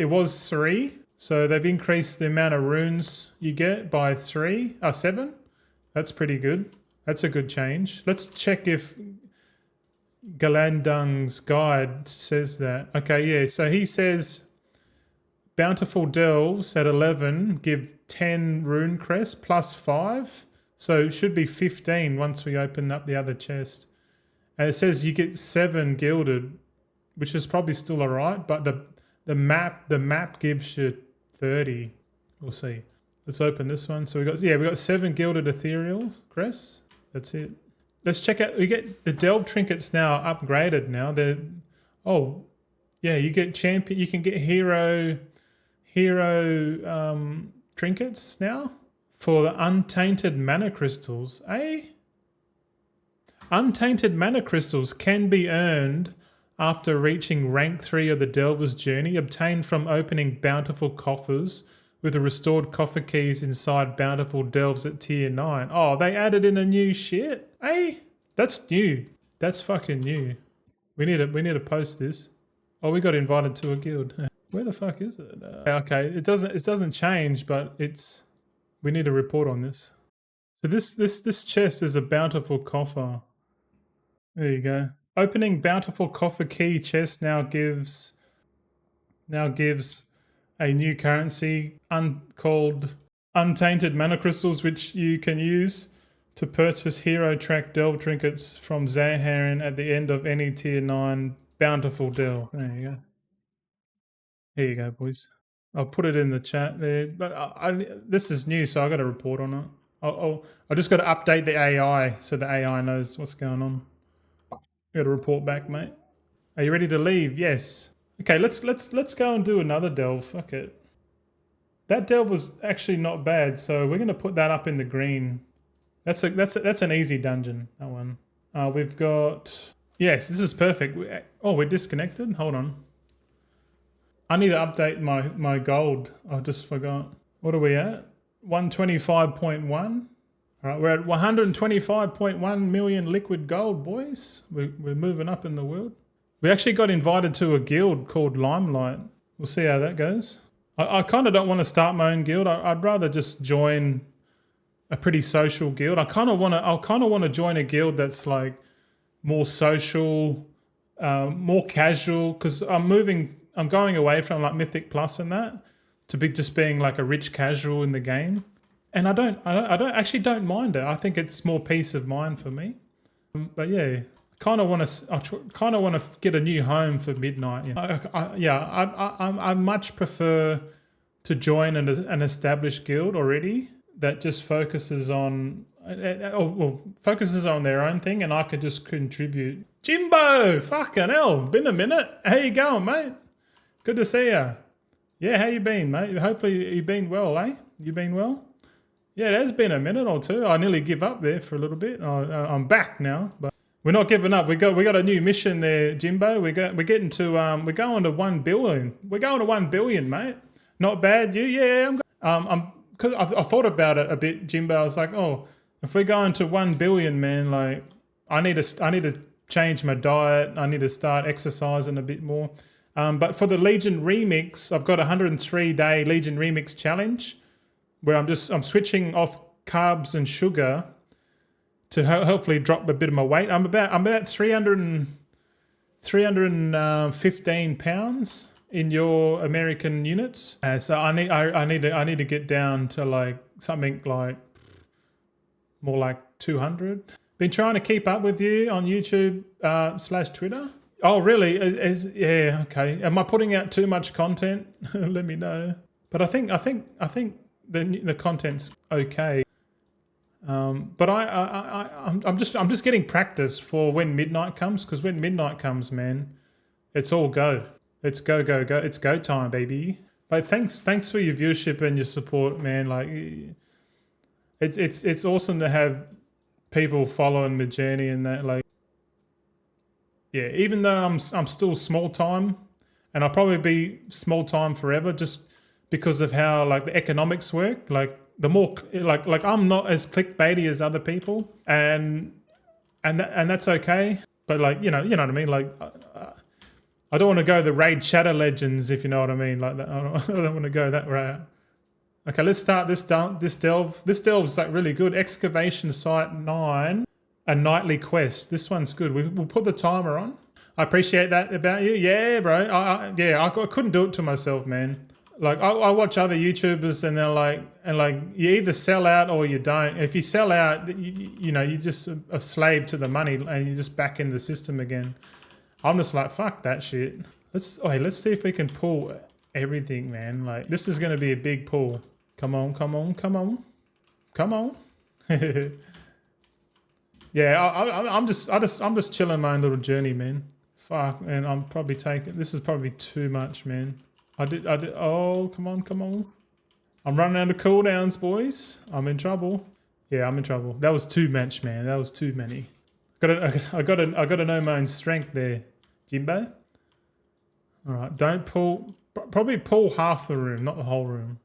3. So they've increased the amount of runes you get by 7. That's pretty good. That's a good change. Let's check if Galandung's guide says that. Okay, yeah. So he says bountiful delves at 11 give 10 rune crests plus 5. So it should be 15 once we open up the other chest. And it says you get 7 gilded, which is probably still alright, but the map gives you 30. We'll see. Let's open this one. So we got 7 gilded ethereal crests. That's it. Let's check out. We get the delve trinkets now upgraded. Now you get champion. You can get hero trinkets now for the untainted mana crystals. Untainted mana crystals can be earned after reaching rank 3 of the Delver's Journey, obtained from opening bountiful coffers with the restored coffer keys inside bountiful delves at tier 9. Oh, they added in a new shit. That's new. That's fucking new. We need to post this. Oh, we got invited to a guild. Where the fuck is it? Okay, it doesn't change, but we need to report on this. So this chest is a bountiful coffer. There you go. Opening bountiful coffer key chest now gives a new currency called untainted mana crystals, which you can use to purchase hero track delve trinkets from Zaharin at the end of any tier 9 bountiful delve. There you go. Here you go, boys. I'll put it in the chat there. But this is new, so I got to report on it. I just got to update the AI so the AI knows what's going on. Got to report back, mate. Are you ready to leave? Yes. Okay, let's go and do another delve. Fuck it. That delve was actually not bad, so we're gonna put that up in the green. That's an easy dungeon. That one. We've got. Yes, this is perfect. We're disconnected. Hold on. I need to update my gold. I just forgot. What are we at? 125.1. All right, we're at 125.1 million liquid gold, boys. We're moving up in the world. We actually got invited to a guild called Limelight. We'll see how that goes. I kind of don't want to start my own guild. I'd rather just join a pretty social guild. I kind of want to join a guild that's like more social, more casual. Because I'm going away from like Mythic Plus and that to just being like a rich casual in the game. And I don't mind it. I think it's more peace of mind for me. But yeah, I want to get a new home for Midnight. I much prefer to join an established guild already that just focuses on focuses on their own thing, and I could just contribute. Jimbo, fucking hell, been a minute. How you going, mate? Good to see ya. Yeah, how you been, mate? Hopefully you been well, eh? You been well? Yeah, it has been a minute or two. I nearly give up there for a little bit. I'm back now, but we're not giving up. We got a new mission there, Jimbo. We're getting to we're going to 1 billion. We're going to 1 billion, mate. Not bad. You? Yeah, I'm because I thought about it a bit, Jimbo. I was like, oh, if we're going to 1 billion, man, like I need to change my diet. I need to start exercising a bit more. But for the Legion Remix, I've got a 103-day Legion Remix challenge where I'm switching off carbs and sugar to hopefully drop a bit of my weight. I'm about 315 pounds in your American units. So I need to get down to like something like more like 200. Been trying to keep up with you on YouTube / Twitter. Oh, really? Yeah, okay. Am I putting out too much content? Let me know. But I think the content's okay. But I'm just getting practice for when midnight comes, because when midnight comes, man, it's all go. It's go. It's go time, baby. But thanks for your viewership and your support, man. Like, it's awesome to have people following the journey and that, like. Yeah, even though I'm still small time, and I'll probably be small time forever, just because of how like the economics work. Like the more like I'm not as clickbaity as other people, and that's okay. But like you know what I mean. Like I don't want to go the Raid Shadow Legends, if you know what I mean. Like that, I don't want to go that route. Okay, let's start this delve. This delve's like really good. Excavation Site 9. A nightly quest. This one's good. We'll put the timer on. I appreciate that about you. Yeah, bro. I couldn't do it to myself, man. Like I watch other YouTubers and they're like, you either sell out or you don't. If you sell out, you're just a slave to the money and you're just back in the system again. I'm just like, fuck that shit. Let's see if we can pull everything, man. Like this is gonna be a big pull. Come on. Yeah, I'm just chilling my own little journey, man. Fuck, and I'm probably taking. This is probably too much, man. I did. Oh, come on. I'm running out of cooldowns, boys. I'm in trouble. Yeah, I'm in trouble. That was too much, man. That was too many. I got to know my own strength there, Jimbo. All right, don't pull. Probably pull half the room, not the whole room.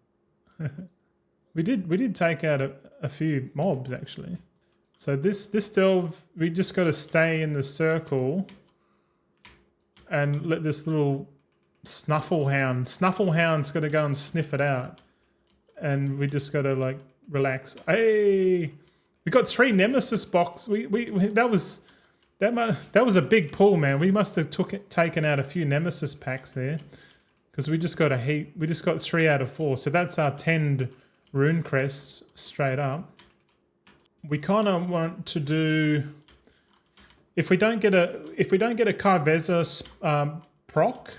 We did take out a few mobs actually. So this delve, we just got to stay in the circle and let this little Snufflehound's got to go and sniff it out, and we just got to like relax. Hey, we got 3 Nemesis box. That was a big pull, man. We must have taken out a few Nemesis packs there, because we just got a heap. We just got 3 out of 4. So that's our 10 rune crests straight up. We kind of want to do, if we don't get a Carveza proc,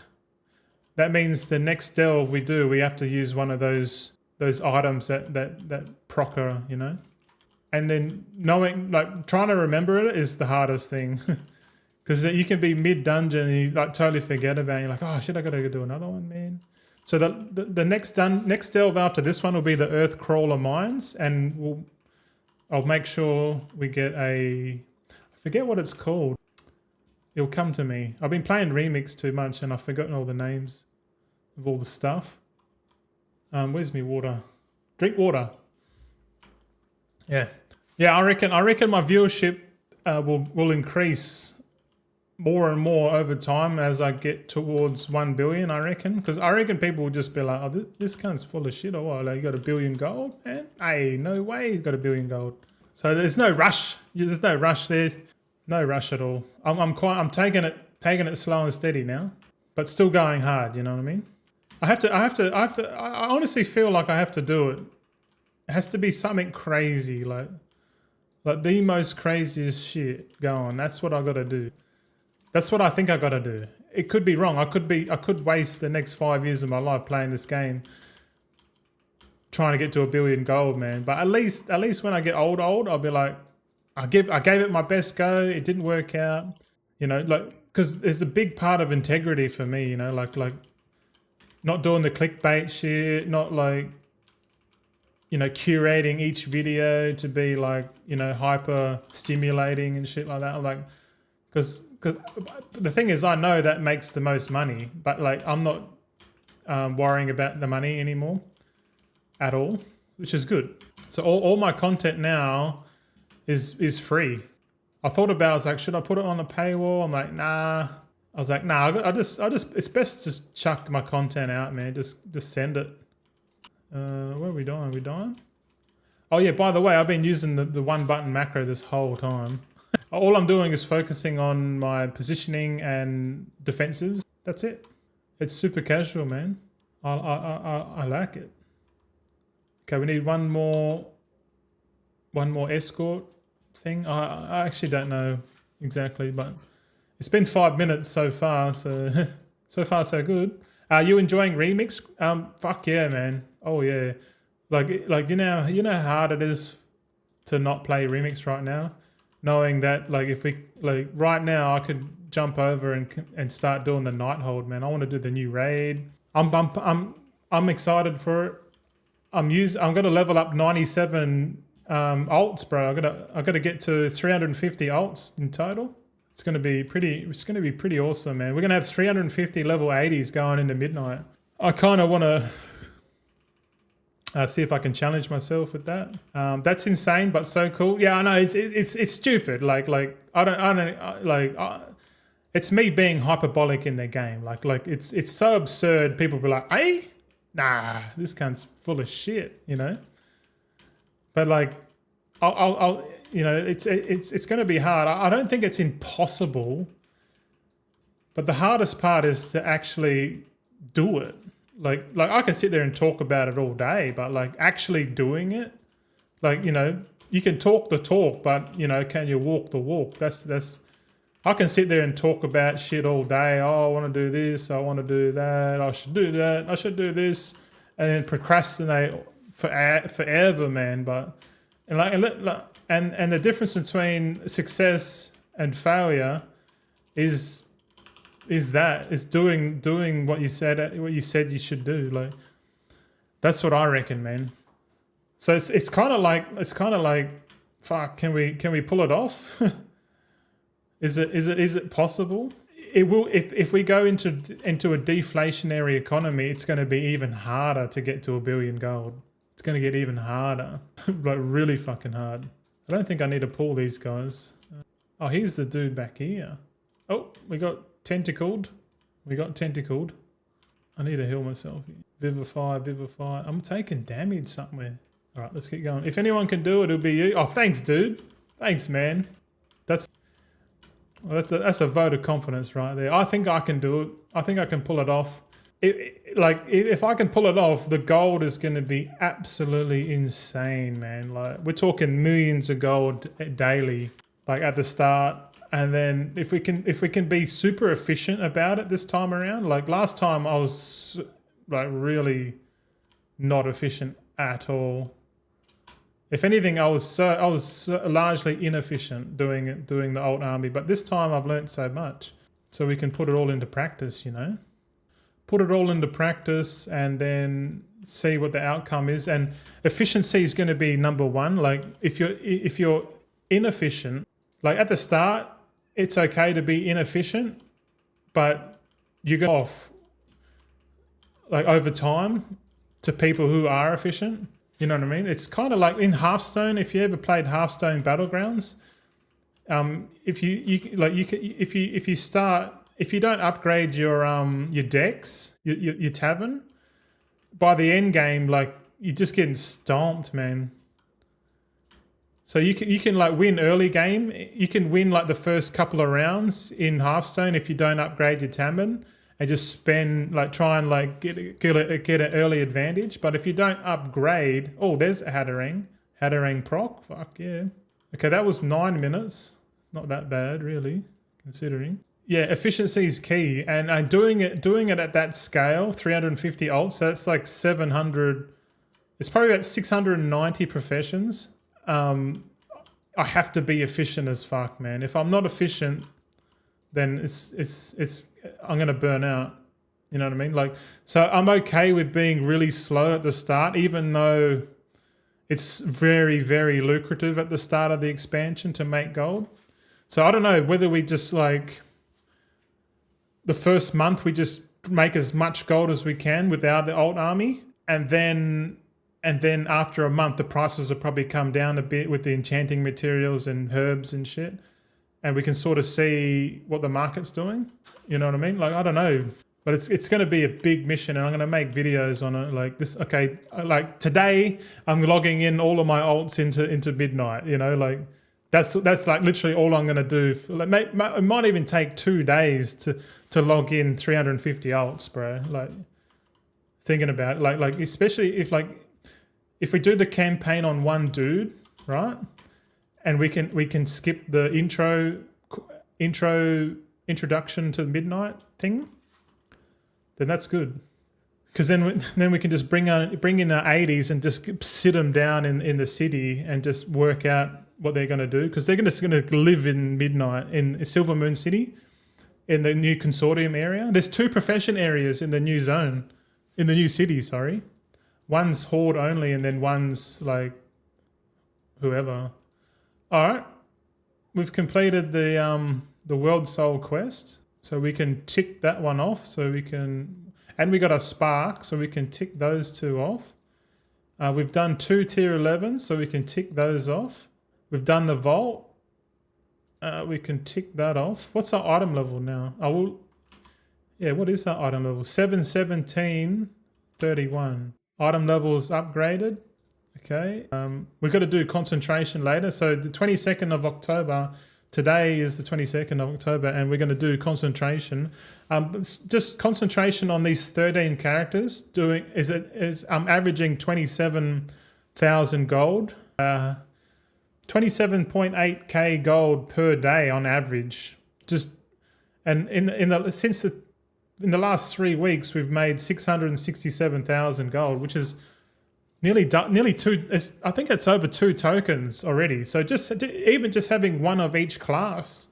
that means the next delve we have to use one of those items that procker, you know. And then trying to remember it is the hardest thing, because you can be mid dungeon and you like totally forget about it. You're like, oh shit, I gotta do another one, man. So the next delve after this one will be the Earth Crawler Mines, and I'll make sure we get I forget what it's called. It'll come to me. I've been playing Remix too much and I've forgotten all the names of all the stuff. Where's me water? Drink water. Yeah. I reckon my viewership will increase more and more over time as I get towards 1 billion, I reckon. Because I reckon people will just be like, oh, this cunt's full of shit or what? Like, you got 1 billion gold, man? Hey, no way he's got 1 billion gold. So there's no rush. There's no rush there. No rush at all. I'm taking it slow and steady now, but still going hard, you know what I mean? I honestly feel like I have to do it. It has to be something crazy, like the most craziest shit going. That's what I got to do. That's what I think I got to do. It could be wrong. I could waste the next 5 years of my life playing this game, trying to get to 1 billion gold, man. But at least when I get old, I'll be like, I gave it my best go. It didn't work out, you know, like, because there's a big part of integrity for me, you know, like not doing the clickbait shit, not like, you know, curating each video to be like, you know, hyper stimulating and shit like that. Like, because the thing is, I know that makes the most money, but like, I'm not worrying about the money anymore at all, which is good. So all my content now is free. I thought about, I was like, should I put it on a paywall? I'm like, nah. I was like, nah, I just, it's best to just chuck my content out, man. Just send it. Where are we dying? Are we dying? Oh yeah, by the way, I've been using the one button macro this whole time. All I'm doing is focusing on my positioning and defensives. That's it. It's super casual, man. I like it. Okay, we need one more escort thing. I actually don't know exactly, but it's been 5 minutes so far, so so far so good. Are you enjoying remix? Fuck yeah, man. Oh yeah. Like you know how hard it is to not play remix right now, knowing that like if we like right now I could jump over and start doing the night hold, man. I want to do the new raid. I'm excited for it. I'm gonna level up 97 alts, bro. I gotta get to 350 alts in total. It's gonna be pretty awesome, man. We're gonna have 350 level 80s going into midnight. I kind of want to see if I can challenge myself with that. That's insane, but so cool. Yeah, I know it's stupid. Like it's me being hyperbolic in their game. Like it's so absurd. People be like, hey, nah, this cunt's full of shit, you know. But like, I'll you know, it's going to be hard. I don't think it's impossible, but the hardest part is to actually do it. Like I can sit there and talk about it all day, but like actually doing it, like, you know, you can talk the talk, but you know, can you walk the walk? That's. I can sit there and talk about shit all day. Oh, I want to do this. I want to do that. I should do that. I should do this, and then procrastinate forever, man. But and the difference between success and failure is doing what you said you should do. Like that's what I reckon, man. So it's kind of like fuck. Can we pull it off? Is it possible? It will if we go into a deflationary economy. It's going to be even harder to get to 1 billion gold. It's going to get even harder, like really fucking hard. I don't think I need to pull these guys. Oh, here's the dude back here. Oh, we got tentacled. I need to heal myself. Vivify. I'm taking damage somewhere. All right, let's get going. If anyone can do it, it'll be you. Oh, thanks, dude. Thanks, man. That's a vote of confidence right there. I think I can do it. I think I can pull it off. If I can pull it off, the gold is going to be absolutely insane, man. Like we're talking millions of gold daily, like at the start. And then if we can be super efficient about it this time around, like last time I was like really not efficient at all. If anything, I was largely inefficient doing the alt army, but this time I've learnt so much, so we can put it all into practice, you know. Put it all into practice and then see what the outcome is. And efficiency is going to be number one. Like if you're inefficient, like at the start, it's okay to be inefficient, but you go off like over time to people who are efficient. You know what I mean? It's kind of like in Hearthstone. If you ever played Hearthstone Battlegrounds, if you don't upgrade your decks, your tavern, by the end game, like you're just getting stomped, man. So you can like win early game. You can win like the first couple of rounds in Hearthstone if you don't upgrade your tavern and just spend like try and like get an early advantage. But if you don't upgrade, oh, there's a Hatterang proc. Fuck yeah. Okay, that was 9 minutes. Not that bad, really, considering. Yeah, efficiency is key, and doing it at that scale, 350 alts. So it's like 700 It's probably about 690 professions. I have to be efficient as fuck, man. If I'm not efficient, then it's I'm gonna burn out. You know what I mean? Like, so I'm okay with being really slow at the start, even though it's very, very lucrative at the start of the expansion to make gold. So I don't know whether we just like the first month we just make as much gold as we can without the alt army, and then after a month the prices will probably come down a bit with the enchanting materials and herbs and shit, and we can sort of see what the market's doing. You know what I mean? Like, I don't know. But it's going to be a big mission, and I'm going to make videos on it like this. Okay, like today I'm logging in all of my alts into midnight. You know, like that's like literally all I'm going to do. It might even take 2 days to log in 350 alts, bro. Like, thinking about it, like especially if we do the campaign on one dude, right? And we can skip the introduction to the midnight thing. Then that's good, because then we can just bring in our 80s and just sit them down in the city and just work out what they're going to do, because they're just going to live in midnight in Silver Moon City, in the new consortium area. There's 2 profession areas in the new zone, in the new city. Sorry, one's horde only, and then one's like whoever. All right, we've completed the World Soul quest. So we can tick that one off. So we can, and we got a spark, so we can tick those 2 off. We've done 2 tier 11, so we can tick those off. We've done the vault. We can tick that off. What's our item level now? What is our item level? 71731. Item level is upgraded. Okay. We've got to do concentration later. So the 22nd of October. Today is the 22nd of October, and we're going to do concentration. Just concentration on these 13 characters. I'm averaging 27,000 gold, 27.8k gold per day on average. In the last 3 weeks, we've made 667,000 gold, which is nearly 2. I think it's over 2 tokens already. So even just having one of each class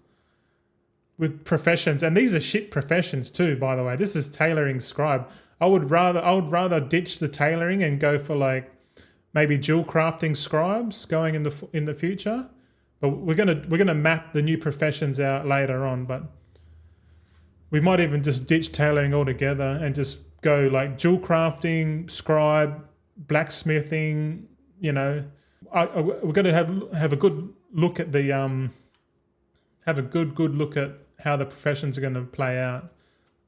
with professions, and these are shit professions too, by the way. This is tailoring scribe. I would rather ditch the tailoring and go for like maybe jewel crafting scribes going in the future. But we're gonna map the new professions out later on. But we might even just ditch tailoring altogether and just go like jewel crafting, scribe, blacksmithing. You know, we're going to have a good look at the have a good look at how the professions are going to play out.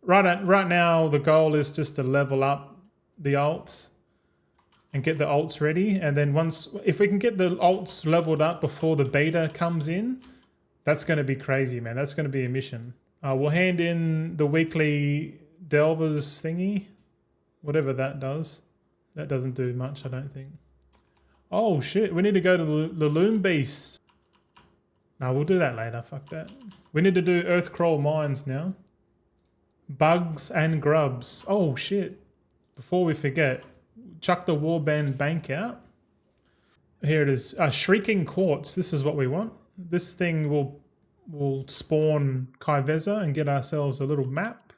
Right now the goal is just to level up the alts and get the alts ready, and then if we can get the alts leveled up before the beta comes in, that's going to be crazy, man. That's going to be a mission. We'll hand in the weekly delvers thingy, whatever that does. That doesn't do much, I don't think. Oh shit, we need to go to the loom beasts. No, we'll do that later, fuck that. We need to do earth crawl mines now. Bugs and grubs. Oh shit. Before we forget, chuck the warband bank out. Here it is. Shrieking quartz, this is what we want. This thing will spawn Kaiveza and get ourselves a little map,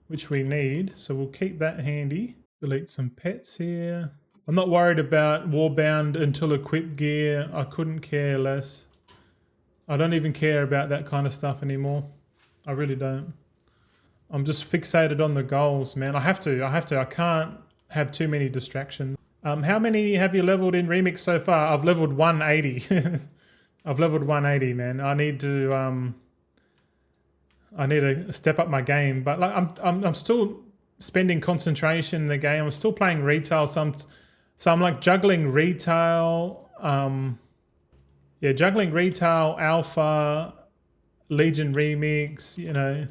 which we need. So we'll keep that handy. Delete some pets here. I'm not worried about Warbound until equipped gear. I couldn't care less. I don't even care about that kind of stuff anymore. I really don't. I'm just fixated on the goals, man. I have to. I can't have too many distractions. How many have you leveled in Remix so far? I've leveled 180. I've leveled 180, man. I need to step up my game. But like I'm still spending concentration in the game. I'm still playing retail. So I'm like juggling retail. Juggling retail, alpha, Legion remix, you know,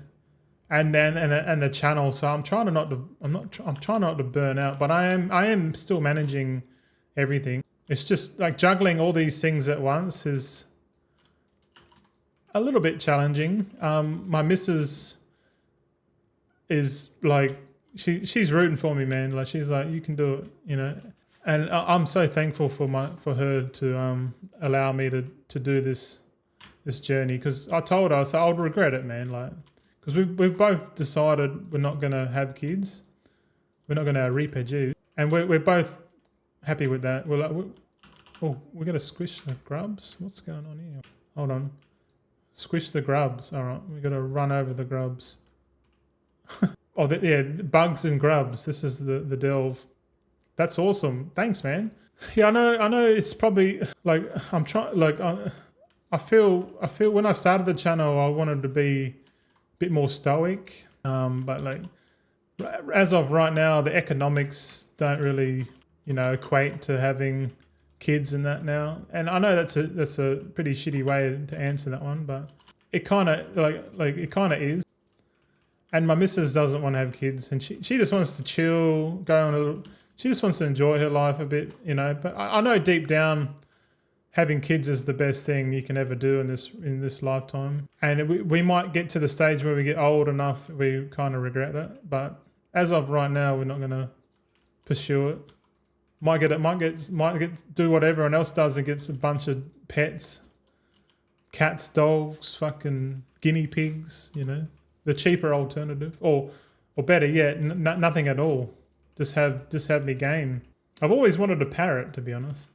and then and the channel. So I'm trying not to burn out, but I am still managing everything. It's just like juggling all these things at once is a little bit challenging. My missus is like, she's rooting for me, man. Like, she's like, you can do it, you know. And I'm so thankful for her to allow me to do this journey, because I told her, so I would regret it, man. Like, because we've both decided we're not gonna have kids, we're not gonna reproduce, and we're both happy with that. We're like, we're gonna squish the grubs. What's going on here? Hold on, squish the grubs. All right, we're gonna run over the grubs. Oh, yeah, bugs and grubs. This is the delve. That's awesome. Thanks, man. Yeah, I know. It's probably like I'm trying. Like I feel when I started the channel, I wanted to be a bit more stoic. But like as of right now, the economics don't really, equate to having kids and that now. And I know that's a pretty shitty way to answer that one, but it kind of like it kind of is. And my missus doesn't want to have kids, and she just wants to chill, go on a little. She just wants to enjoy her life a bit, But I know deep down, having kids is the best thing you can ever do in this lifetime. And we might get to the stage where we get old enough, we kind of regret it. But as of right now, we're not going to pursue it. Might do what everyone else does and gets a bunch of pets, cats, dogs, fucking guinea pigs. The cheaper alternative, or better yet, nothing at all. Just have me game. I've always wanted a parrot, to be honest.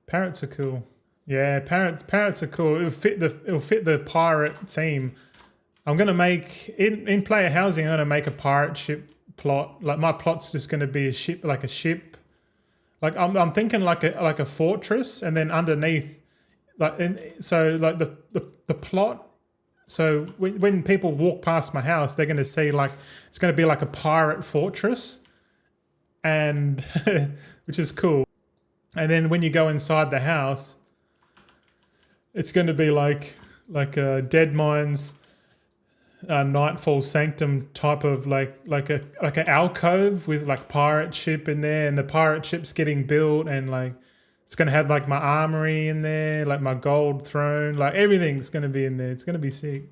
Parrots are cool. Yeah, parrots are cool. It'll fit the pirate theme. I'm gonna make in player housing. I'm gonna make a pirate ship plot. Like my plot's just gonna be a ship. Like I'm thinking like a fortress, and then underneath, the plot. So when people walk past my house, they're going to see it's going to be like a pirate fortress, and which is cool. And then when you go inside the house, it's going to be like a Dead Mines, Nightfall Sanctum type of like an alcove with like pirate ship in there, and the pirate ship's getting built, and it's going to have like my armory in there, like my gold throne, like everything's going to be in there. It's going to be sick.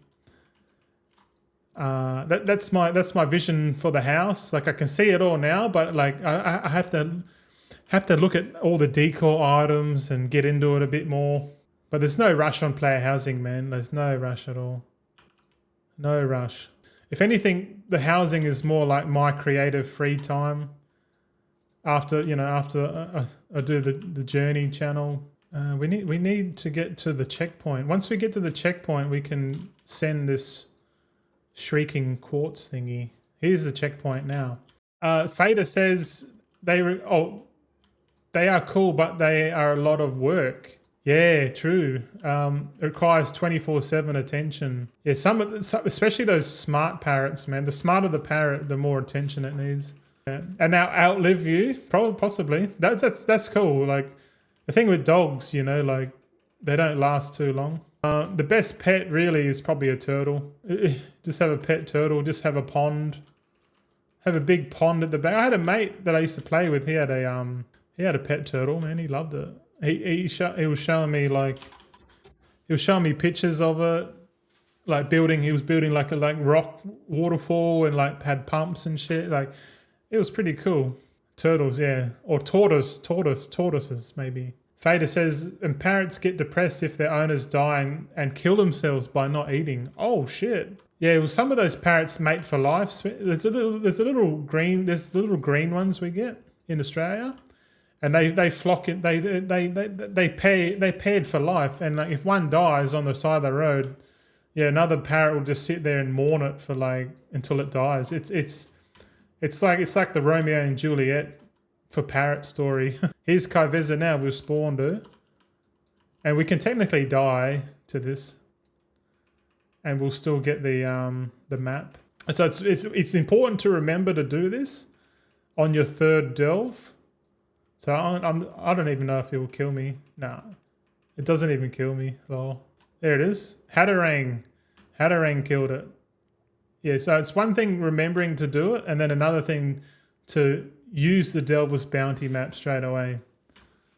That's my vision for the house. Like I can see it all now, but like I have to look at all the decor items and get into it a bit more. But there's no rush on player housing, man. There's no rush at all. No rush. If anything, the housing is more like my creative free time. After I do the journey channel, we need to get to the checkpoint. Once we get to the checkpoint, we can send this shrieking quartz thingy. Here's the checkpoint now. Fader says they are cool, but they are a lot of work. Yeah, true. It requires 24/7 attention. Yeah, especially those smart parrots, man. The smarter the parrot, the more attention it needs. Yeah. And they'll outlive you, probably, possibly. That's cool. Like the thing with dogs, they don't last too long. The best pet really is probably a turtle. Just have a pet turtle. Just have a pond. Have a big pond at the back. I had a mate that I used to play with. He had a pet turtle. Man, he loved it. He was showing me pictures of it. He was building like a rock waterfall and had pumps and shit. It was pretty cool. Turtles, yeah. Or tortoises maybe. Fader says, and parrots get depressed if their owners die and kill themselves by not eating. Oh shit. Yeah, well, some of those parrots mate for life. There's little green ones we get in Australia. And they flock in, they paired for life. And if one dies on the side of the road, yeah, another parrot will just sit there and mourn it for until it dies. It's like the Romeo and Juliet for parrot story. Here's Kaiveza now. We've spawned her, and we can technically die to this, and we'll still get the map. So it's important to remember to do this on your third delve. So I don't even know if it will kill me. Nah, it doesn't even kill me. Oh, there it is. Hadarang killed it. Yeah, so it's one thing remembering to do it, and then another thing to use the Delver's Bounty map straight away.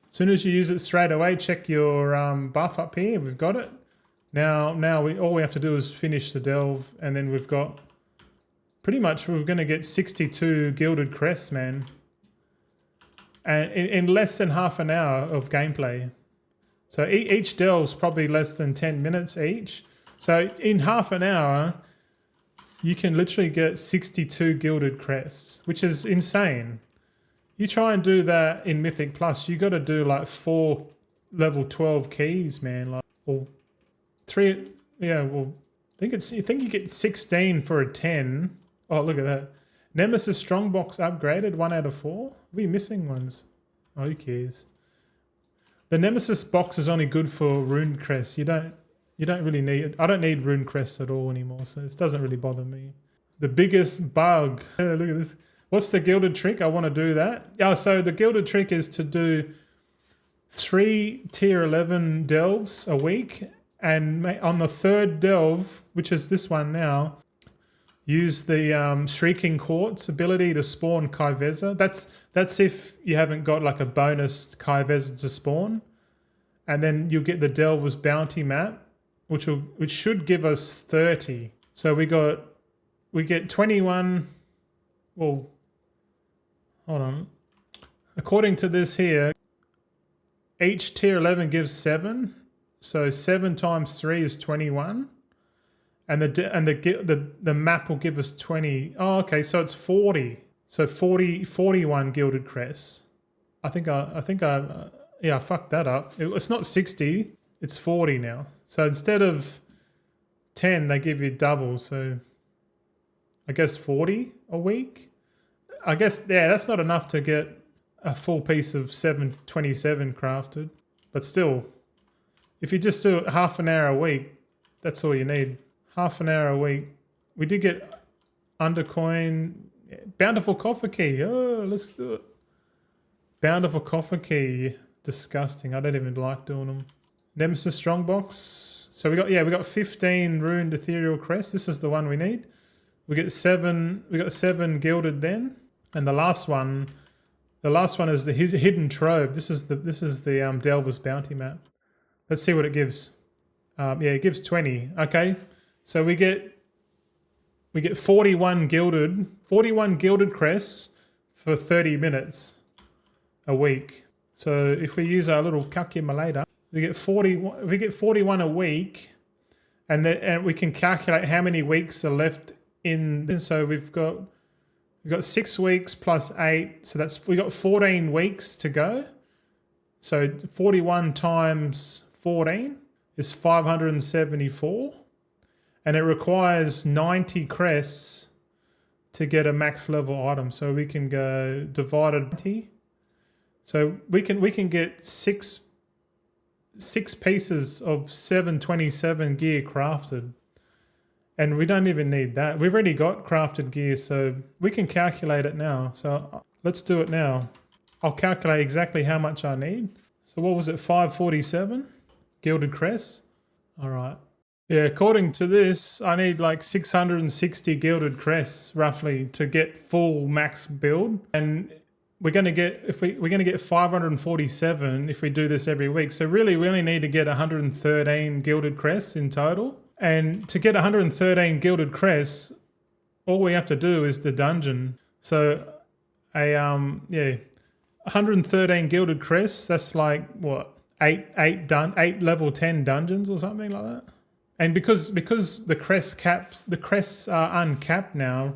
As soon as you use it straight away, check your buff up here. We've got it. Now all we have to do is finish the delve, and then we've got pretty much we're going to get 62 Gilded Crests, man. and in less than half an hour of gameplay. So each delve's probably less than 10 minutes each. So in half an hour, you can literally get 62 Gilded Crests, which is insane. You try and do that in Mythic Plus, you got to do like 4 level 12 keys, man. Like, or 3, yeah, well, I think you get 16 for a 10. Oh, look at that. Nemesis Strongbox upgraded, 1 out of 4. Are we missing ones? Oh, who cares? The Nemesis box is only good for Rune Crests. You don't really need. I don't need Rune Crests at all anymore, so it doesn't really bother me. The biggest bug. Look at this. What's the Gilded Trick? I want to do that. Oh, so the Gilded Trick is to do 3 tier 11 delves a week, and on the 3rd delve, which is this one now, use the Shrieking Quartz ability to spawn Kaiveza. That's if you haven't got like a bonus Kaiveza to spawn. And then you'll get the Delver's Bounty map, which should give us 30. So we get 21. Well, hold on. According to this here, each tier 11 gives 7. So 7 times 3 is 21. And the map will give us 20. Oh, okay, so it's 40. So 41 Gilded Crests. I fucked that up. It's not 60, it's 40 now. So instead of 10, they give you double. So I guess 40 a week. I guess, yeah, that's not enough to get a full piece of 727 crafted. But still, if you just do it half an hour a week, that's all you need. Half an hour a week. We did get Undercoin, Bountiful Coffer Key. Oh, let's do it. Bountiful Coffer Key. Disgusting. I don't even like doing them. Nemesis Strongbox. So we got 15 Runed Ethereal Crests. This is the one we need. We got 7 Gilded then. And the last one is the Hidden Trove. This is the Delver's Bounty map. Let's see what it gives. It gives 20. Okay. So we get 41 gilded crests for 30 minutes a week. So if we use our little calculator, we get 41. If we get 41 a week, and we can calculate how many weeks are left in. So we've got 6 weeks plus 8. So we got 14 weeks to go. So 41 times 14 is 574. And it requires 90 crests to get a max level item. So we can go divided by 20. So we can get 6 pieces of 727 gear crafted. And we don't even need that. We've already got crafted gear, so we can calculate it now. So let's do it now. I'll calculate exactly how much I need. So what was it, 547 Gilded Crests? All right. Yeah, according to this, I need like 660 Gilded Crests roughly to get full max build, and we're going to get 547 if we do this every week. So really, we only need to get 113 Gilded Crests in total, and to get 113 Gilded Crests, all we have to do is the dungeon. So 113 Gilded Crests. That's like what, eight level 10 dungeons or something like that. And because the crests are uncapped now,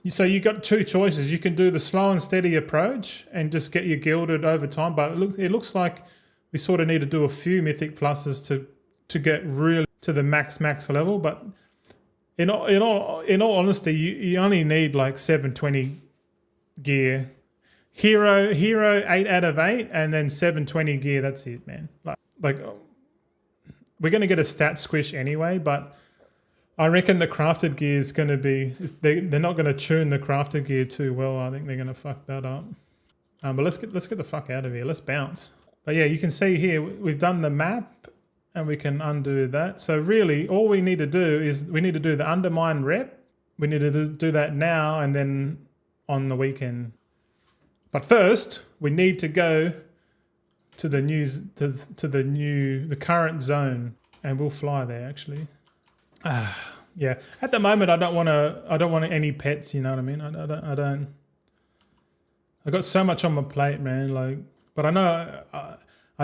so you got 2 choices. You can do the slow and steady approach and just get your gilded over time. But it looks like we sort of need to do a few Mythic Pluses to get really to the max level. But in all honesty, you only need like 720 gear. Hero 8 out of 8, and then 720 gear. That's it, man. Like. We're going to get a stat squish anyway, but I reckon the crafted gear is going to be... They're not going to tune the crafted gear too well. I think they're going to fuck that up. But let's get the fuck out of here. Let's bounce. But yeah, you can see here, we've done the map, and we can undo that. So really, all we need to do is we need to do the Undermine rep. We need to do that now and then on the weekend. But first, we need to go to the current zone, and we'll fly there actually. Yeah, at the moment I don't want any pets, you know what I mean? I don't I got so much on my plate, man. Like, but I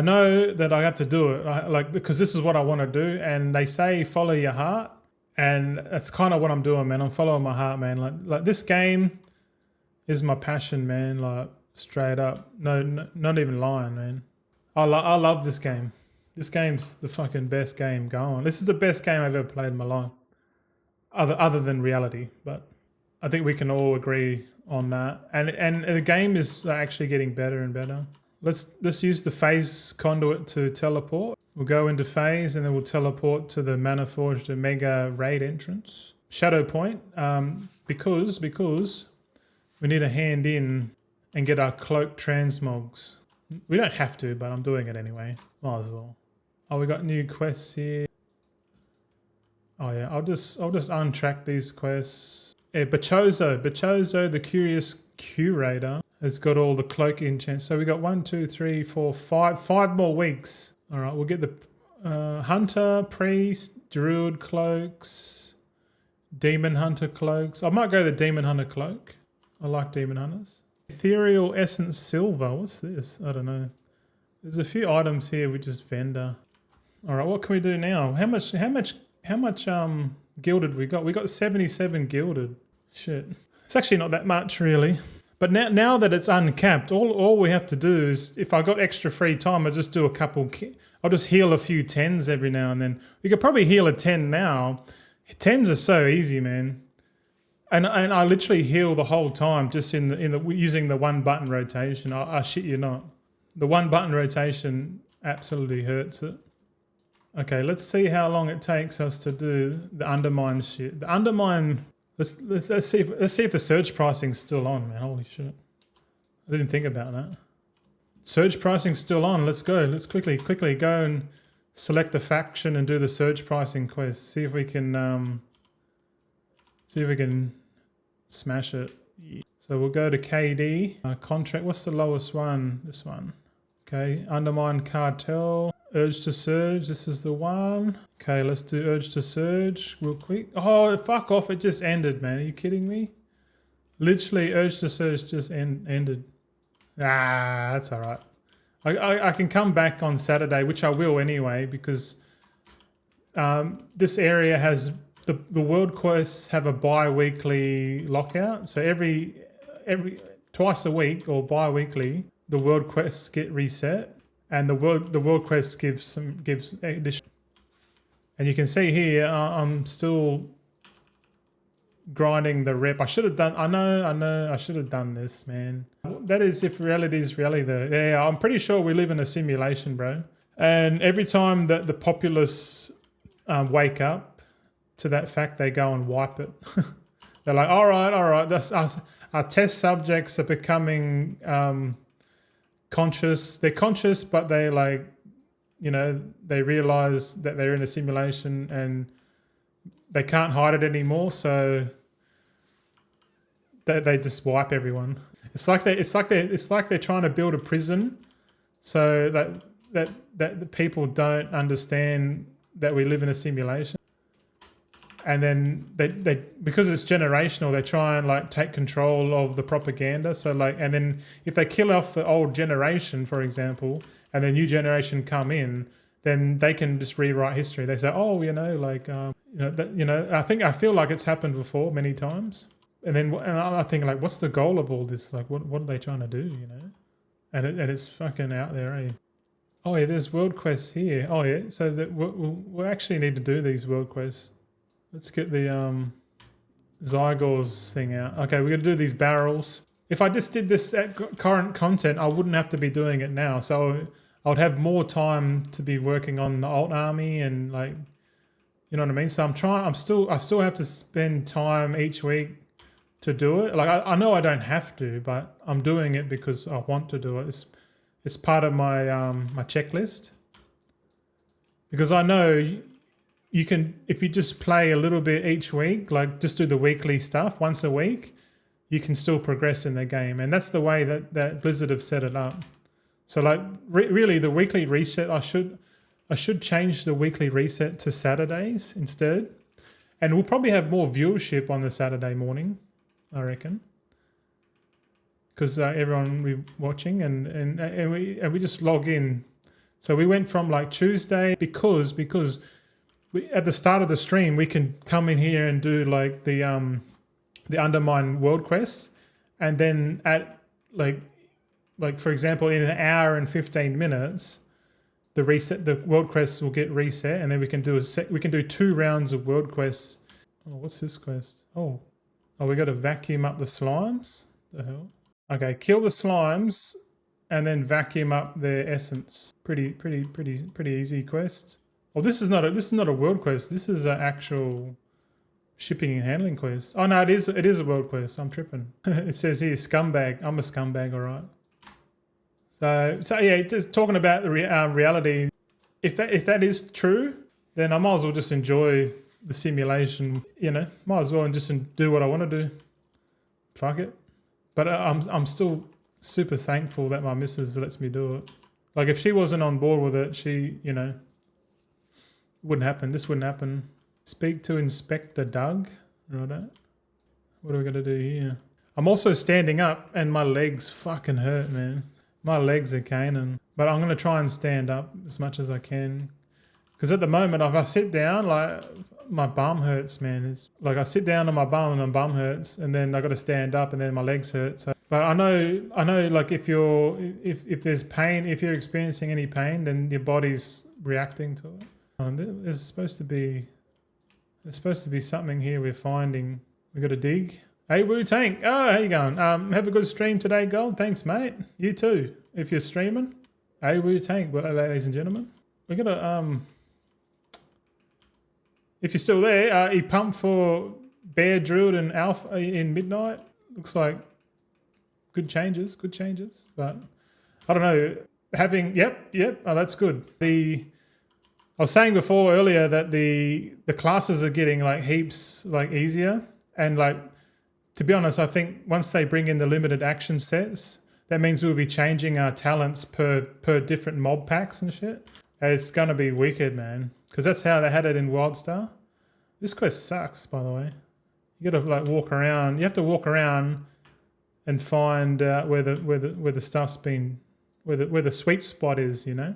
know that I have to do it. Because this is what I want to do. And they say follow your heart, and that's kind of what I'm doing, man. I'm following my heart, man. Like this game is my passion, man. Like straight up, no, not even lying, man. I love this game. This game's the fucking best game going. This is the best game I've ever played in my life, other than reality. But I think we can all agree on that. And the game is actually getting better and better. Let's use the phase conduit to teleport. We'll go into phase and then we'll teleport to the Mana Forged Omega raid entrance. Shadow Point, because we need a hand in and get our cloak transmogs. We don't have to, but I'm doing it anyway. Might as well. Oh, we got new quests here. Oh yeah, I'll just untrack these quests. Yeah, Bachozo, the Curious Curator, has got all the cloak enchants. So we got 1, 2, 3, 4, 5 more weeks. All right, we'll get the Hunter, Priest, Druid cloaks, Demon Hunter cloaks. I might go the Demon Hunter cloak. I like Demon Hunters. Ethereal Essence Silver. What's this? I don't know. There's a few items here with just vendor. All right, what can we do now? How much gilded we got? We got 77 gilded. Shit. It's actually not that much really. But now that it's uncapped, all we have to do is, if I got extra free time, I'll just do a couple. I'll just heal a few 10s every now and then. We could probably heal a 10 now. 10s are so easy, man. And I literally heal the whole time just in the using the one button rotation. I shit you not. The one button rotation absolutely hurts it. Okay, let's see how long it takes us to do the Undermine shit. The Undermine. Let's see if the surge pricing's still on, man. Holy shit! I didn't think about that. Surge pricing's still on. Let's go. Let's quickly go and select the faction and do the surge pricing quest. See if we can smash it. So we'll go to KD contract. What's the lowest one? This one. Okay, Undermine Cartel. Urge to Surge, this is the one. Okay, let's do Urge to Surge real quick. Oh, fuck off, it just ended, man. Are you kidding me? Literally, Urge to Surge just ended. Ah, that's all right. I can come back on Saturday, which I will anyway, because this area has... The world quests have a bi-weekly lockout. So every twice a week or bi-weekly, the world quests get reset. And the world quest gives additional. And you can see here, I'm still grinding the rep. I should have done. I know. I should have done this, man. That is if reality is reality, though. Yeah, I'm pretty sure we live in a simulation, bro. And every time that the populace wake up to that fact, they go and wipe it. They're like, all right. That's us. Our test subjects are becoming. Conscious. They're conscious, but they they realize that they're in a simulation and they can't hide it anymore. So they just wipe everyone. It's like they're trying to build a prison, so that the people don't understand that we live in a simulation. And then they because it's generational, they try and take control of the propaganda. So and then if they kill off the old generation, for example, and the new generation come in, then they can just rewrite history. They say, oh, I feel like it's happened before many times. And I think what's the goal of all this? What are they trying to do? And it's fucking out there, eh? Oh yeah, there's world quests here. Oh yeah, so that we'll actually need to do these world quests. Let's get the Zygors thing out. Okay, we're going to do these barrels. If I just did this at current content, I wouldn't have to be doing it now. So I would have more time to be working on the alt army and you know what I mean? So I still have to spend time each week to do it. I know I don't have to, but I'm doing it because I want to do it. It's part of my my checklist. Because I know you can, if you just play a little bit each week, just do the weekly stuff once a week, you can still progress in the game. And that's the way that Blizzard have set it up. So really the weekly reset, I should change the weekly reset to Saturdays instead. And we'll probably have more viewership on the Saturday morning, I reckon. because everyone we watching and we just log in. So we went from like Tuesday because we, at the start of the stream we can come in here and do like the Undermine world quests, and then at like for example in an hour and 15 minutes the world quests will get reset, and then we can do we can do 2 rounds of world quests. Oh, what's this quest? Oh, we got to vacuum up the slimes. The hell? Okay, kill the slimes and then vacuum up their essence. Pretty easy quest. Well, this is not a world quest. This is an actual shipping and handling quest. Oh no, it is a world quest. I'm tripping. It says here scumbag. I'm a scumbag, all right. So yeah, just talking about the reality. If that is true, then I might as well just enjoy the simulation. You know, might as well and just do what I want to do. Fuck it. But I'm still super thankful that my missus lets me do it. Like if she wasn't on board with it, she, you know, wouldn't happen. This wouldn't happen. Speak to Inspector Doug. Right. What are we gonna do here? I'm also standing up and my legs fucking hurt, man. My legs are caning. But I'm gonna try and stand up as much as I can. Because at the moment, if I sit down, like my bum hurts, man. It's like I sit down on my bum and my bum hurts, and then I got to stand up, and then my legs hurt. So, but I know, like if there's pain, if you're experiencing any pain, then your body's reacting to it. There's supposed to be something here we're finding. We got to dig. Hey, Wu Tank. Oh, how you going? Have a good stream today, Gold. Thanks, mate. You too. If you're streaming. Hey, Wu Tank. Well, ladies and gentlemen, we got to if you're still there, he pumped for Bear Drilled and Alpha in Midnight. Looks like good changes. But I don't know. Yep. Oh, that's good. I was saying before earlier that the classes are getting like heaps like easier, and like to be honest, I think once they bring in the limited action sets, that means we'll be changing our talents per different mob packs and shit. It's gonna be wicked, man. Because that's how they had it in WildStar. This quest sucks, by the way. You gotta like walk around. You have to walk around and find where the stuff's been, where the sweet spot is. You know,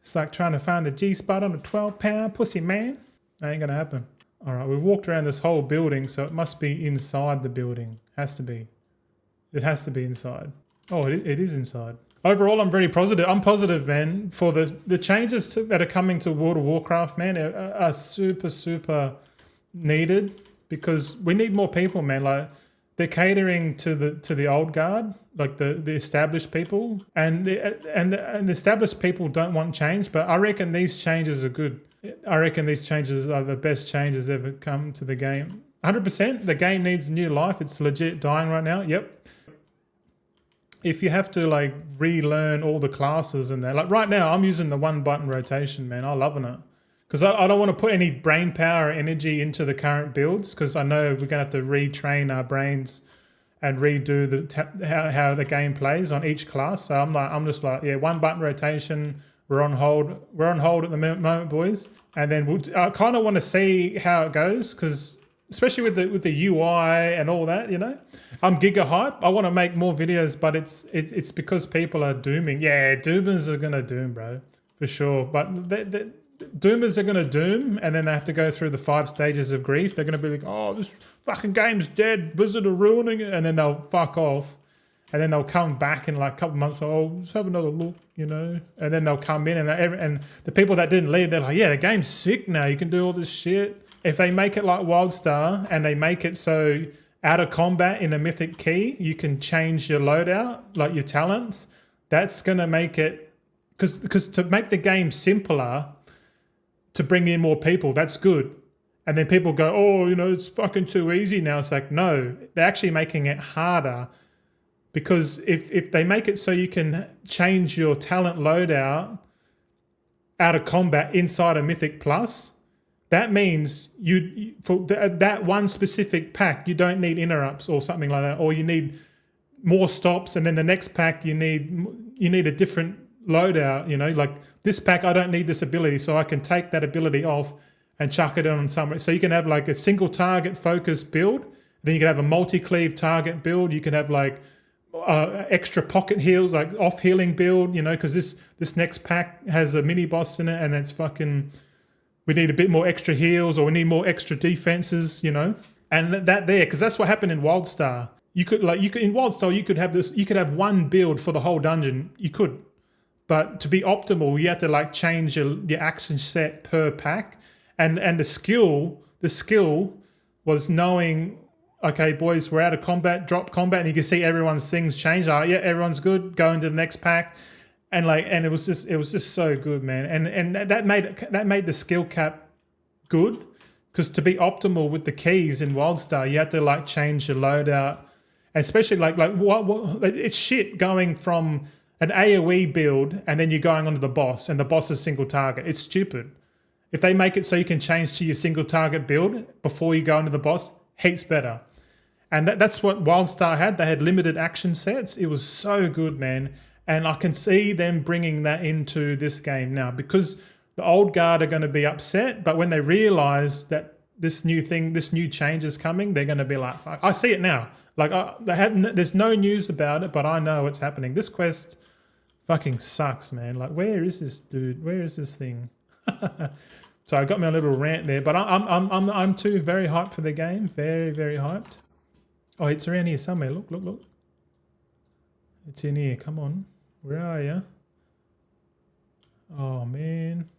it's like trying to find the G spot on a 12-pound pussy, man. That ain't gonna happen. All right, we've walked around this whole building, so it must be inside the building. Has to be. It has to be inside. Oh, it is inside. Overall, I'm very positive. I'm positive, man, for the changes that are coming to World of Warcraft, man, are super needed, because we need more people, man. Like they're catering to the old guard, like the established people, and the established people don't want change. But I reckon these changes are good. I reckon these changes are the best changes ever come to the game. 100%. The game needs new life. It's legit dying right now. Yep. If you have to like relearn all the classes and that, like right now I'm using the 1-button rotation, man. I'm loving it, because I don't want to put any brain power or energy into the current builds, because I know we're gonna have to retrain our brains and redo how the game plays on each class. So I'm just like 1-button rotation. We're on hold at the moment, boys, and then I kind of want to see how it goes, because especially with the UI and all that, you know. I'm giga hype. I want to make more videos, but it's because people are dooming. Yeah, doomers are gonna doom, bro, for sure. But the doomers are gonna doom, and then they have to go through the 5 stages of grief. They're gonna be like, "Oh, this fucking game's dead. Blizzard are ruining it," and then they'll fuck off, and then they'll come back in like a couple months. Oh, let's have another look, you know. And then they'll come in, and the people that didn't leave, they're like, "Yeah, the game's sick now. You can do all this shit." If they make it like WildStar and they make it so out of combat in a mythic key, you can change your loadout, like your talents, that's going to make it... Because to make the game simpler, to bring in more people, that's good. And then people go, oh, you know, it's fucking too easy now. It's like, no, they're actually making it harder, because if they make it so you can change your talent loadout out of combat inside a Mythic Plus... That means for that one specific pack, you don't need interrupts or something like that, or you need more stops, and then the next pack you need a different loadout. You know, like this pack, I don't need this ability, so I can take that ability off and chuck it on somewhere. So you can have like a single target focused build, then you can have a multi-cleave target build. You can have like extra pocket heals, like off healing build, you know, because this next pack has a mini boss in it, and it's fucking. We need a bit more extra heals, or we need more extra defenses, you know, and that there, because that's what happened in WildStar. You could in WildStar you could have this. You could have one build for the whole dungeon. You could, but to be optimal, you have to like change your action set per pack, and the skill was knowing. Okay, boys, we're out of combat. Drop combat, and you can see everyone's things change. Like, yeah, everyone's good. Go into the next pack, and it was just so good, man. And that made the skill cap good, because to be optimal with the keys in WildStar, you have to like change your loadout, especially like what it's shit going from an AOE build and then you're going onto the boss, and the boss is single target. It's stupid. If they make it so you can change to your single target build before you go into the boss, heaps better. And that's what WildStar had. They had limited action sets. It was so good, man. And I can see them bringing that into this game now, because the old guard are going to be upset. But when they realize that this new change is coming, they're going to be like, fuck. I see it now. Like, there's no news about it, but I know it's happening. This quest fucking sucks, man. Like, where is this dude? Where is this thing? So I got me a little rant there, but I'm too very hyped for the game. Very, very hyped. Oh, it's around here somewhere. Look. It's in here. Come on. Where are you? Oh, man.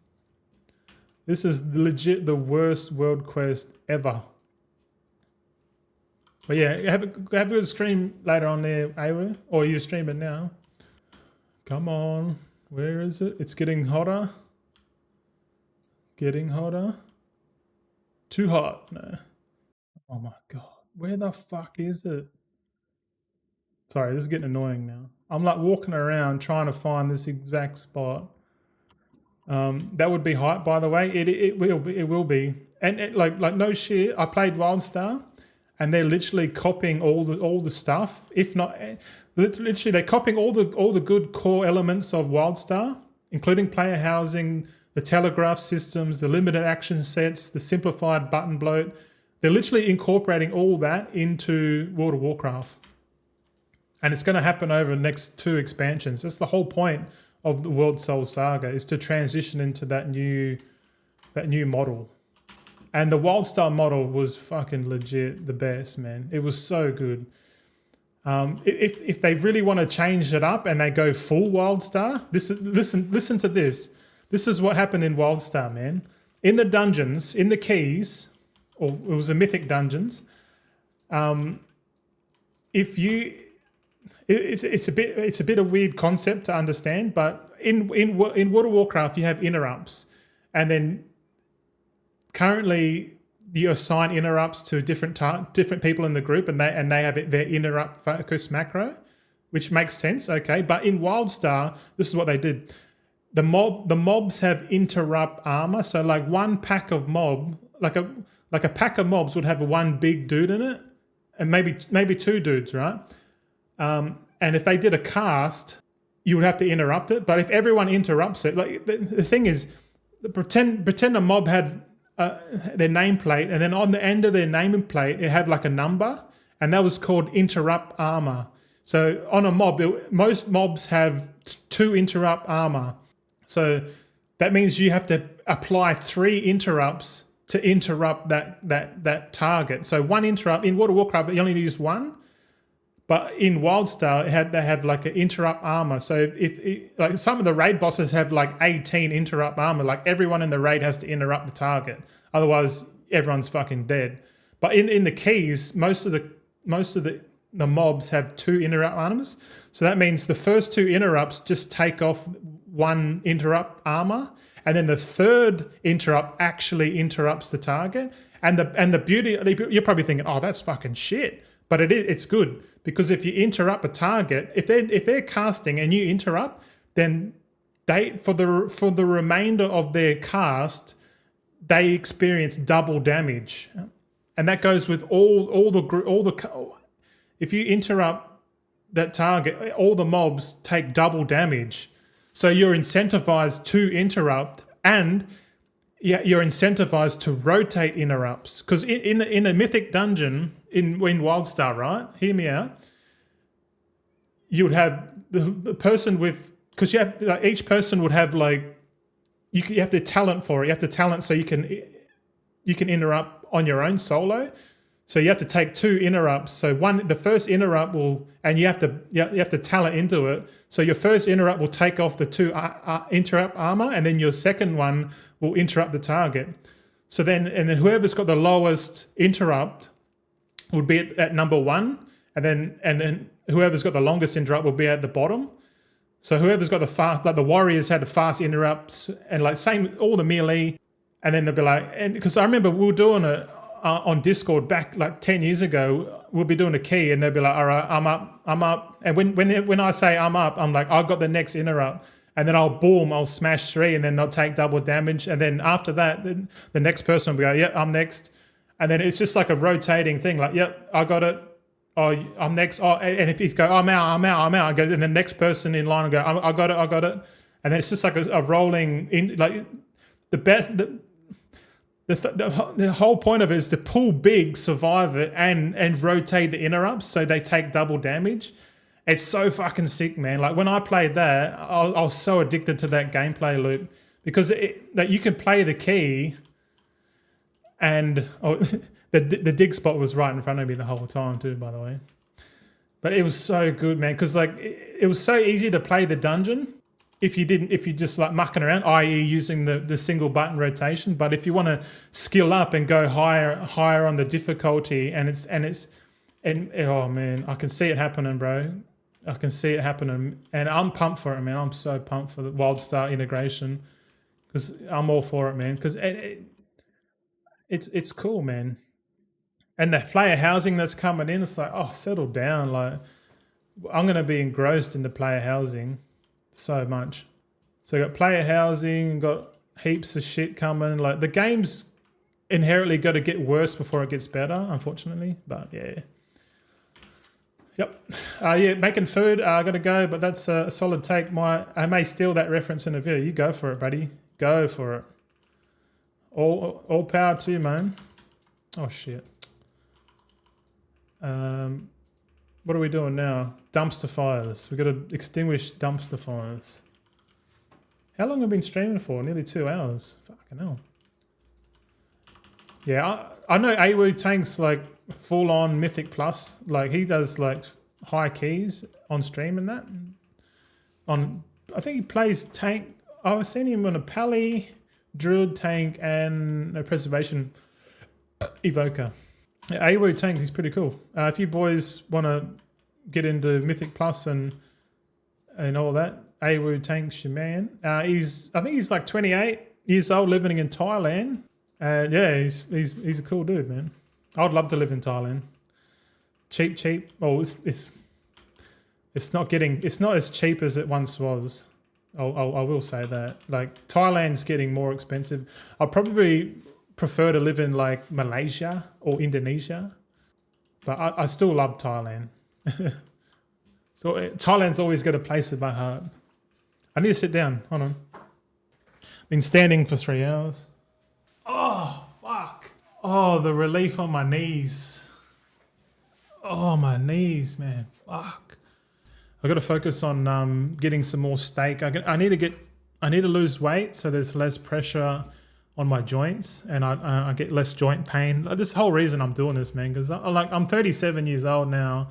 This is legit the worst world quest ever. But yeah, have a good stream later on there, Awa. Or you stream it now. Come on. Where is it? It's getting hotter. Getting hotter. Too hot. No. Oh, my God. Where the fuck is it? Sorry, this is getting annoying now. I'm like walking around trying to find this exact spot. That would be hype, by the way. It will be. And like no shit. I played WildStar, and they're literally copying all the stuff. If not, literally they're copying all the good core elements of WildStar, including player housing, the telegraph systems, the limited action sets, the simplified button bloat. They're literally incorporating all that into World of Warcraft. And it's going to happen over the next 2 expansions. That's the whole point of the World Soul Saga, is to transition into that new model. And the WildStar model was fucking legit the best, man. It was so good. If they really want to change it up and they go full WildStar, listen to this. This is what happened in WildStar, man. In the dungeons, in the keys, or it was a mythic dungeons. It's a bit of weird concept to understand, but in World of Warcraft you have interrupts, and then currently you assign interrupts to different people in the group, and they have their interrupt focus macro, which makes sense, okay. But in WildStar, this is what they did. The mobs have interrupt armor, so like one pack of mob, like a pack of mobs would have one big dude in it, and maybe 2 dudes, right? And if they did a cast, you would have to interrupt it. But if everyone interrupts it, like the thing is, pretend a mob had their nameplate, and then on the end of their nameplate it had like a number, and that was called interrupt armor. So on a mob, most mobs have 2 interrupt armor. So that means you have to apply 3 interrupts to interrupt that target. So 1 interrupt in World of Warcraft, you only use 1. But in WildStar, they have like an interrupt armor. So if like some of the raid bosses have like 18 interrupt armor, like everyone in the raid has to interrupt the target. Otherwise, everyone's fucking dead. But in the keys, most of the mobs have 2 interrupt armors. So that means the first 2 interrupts just take off 1 interrupt armor, and then the 3rd interrupt actually interrupts the target. And the beauty, you're probably thinking, oh, that's fucking shit. But it's good, because if you interrupt a target, if they're casting and you interrupt, then they for the remainder of their cast, they experience double damage, and that goes with all the if you interrupt that target, all the mobs take double damage. So you're incentivized to interrupt, and you're incentivized to rotate interrupts, because in a mythic dungeon in WildStar, right? Hear me out. you would have the person with, because you have like, each person would have like you have to talent for it. You have to talent so you can interrupt on your own solo. So you have to take 2 interrupts. So the first interrupt will, and you have to talent into it. So your first interrupt will take off the 2 interrupt armor, and then your second one will interrupt the target. So then whoever's got the lowest interrupt would be at number 1, and then whoever's got the longest interrupt will be at the bottom. So whoever's got the fast, like the warriors had the fast interrupts, and like same all the melee, and then they'll be like, and because I remember we were doing it on Discord back like 10 years ago, we'll be doing a key, and they'll be like, all right, I'm up, and when I say I'm up, I'm like, I've got the next interrupt, and then I'll smash 3, and then they'll take double damage, and then after that, the next person will be like, I'm next, and then it's just like a rotating thing, like, I got it. Oh, I'm next. Oh, and if you go, I'm out, I go, and the next person in line will go, I got it, and then it's just like a rolling in. Like the whole point of it is to pull big, survive it, and rotate the interrupts so they take double damage. It's so fucking sick, man. Like when I played that, I was so addicted to that gameplay loop because that you can play the key, and the dig spot was right in front of me the whole time too, by the way. But it was so good, man, because like it was so easy to play the dungeon if you just like mucking around, i.e. using the single button rotation. But if you want to skill up and go higher on the difficulty, and oh man, I can see it happening, bro. I can see it happening, and I'm pumped for it, man. I'm so pumped for the WildStar integration because I'm all for it, man. Because it's cool, man. And the player housing that's coming in, it's like, oh, settle down. Like, I'm going to be engrossed in the player housing so much. So you got player housing, got heaps of shit coming. Like, the game's inherently got to get worse before it gets better, unfortunately. But yeah. Yep. Making food. I got to go, but that's a solid take. I may steal that reference in a video. You go for it, buddy. Go for it. All power to you, man. Oh, shit. What are we doing now? Dumpster fires. We've got to extinguish dumpster fires. How long have we been streaming for? Nearly 2 hours. Fucking hell. Yeah, I know Awu Tank's like full on Mythic Plus. Like he does like high keys on stream and that. I think he plays tank. I was seeing him on a Pally, Druid tank, and a Preservation Evoker. Awu Tank is pretty cool. If you boys want to get into Mythic Plus and all that, Awu Tank's your man. I think he's like 28 years old, living in Thailand. And yeah, he's a cool dude, man. I'd love to live in Thailand. Cheap. Oh, it's not as cheap as it once was. I will say that. Like Thailand's getting more expensive. I'd probably prefer to live in like Malaysia or Indonesia, but I still love Thailand. So Thailand's always got a place in my heart. I need to sit down. Hold on. Been standing for 3 hours. Oh, fuck. Oh, the relief on my knees. Oh, my knees, man. Fuck. I got to focus on getting some more steak. I need to lose weight so there's less pressure on my joints and I get less joint pain. Like, this whole reason I'm doing this, man, because I'm 37 years old now,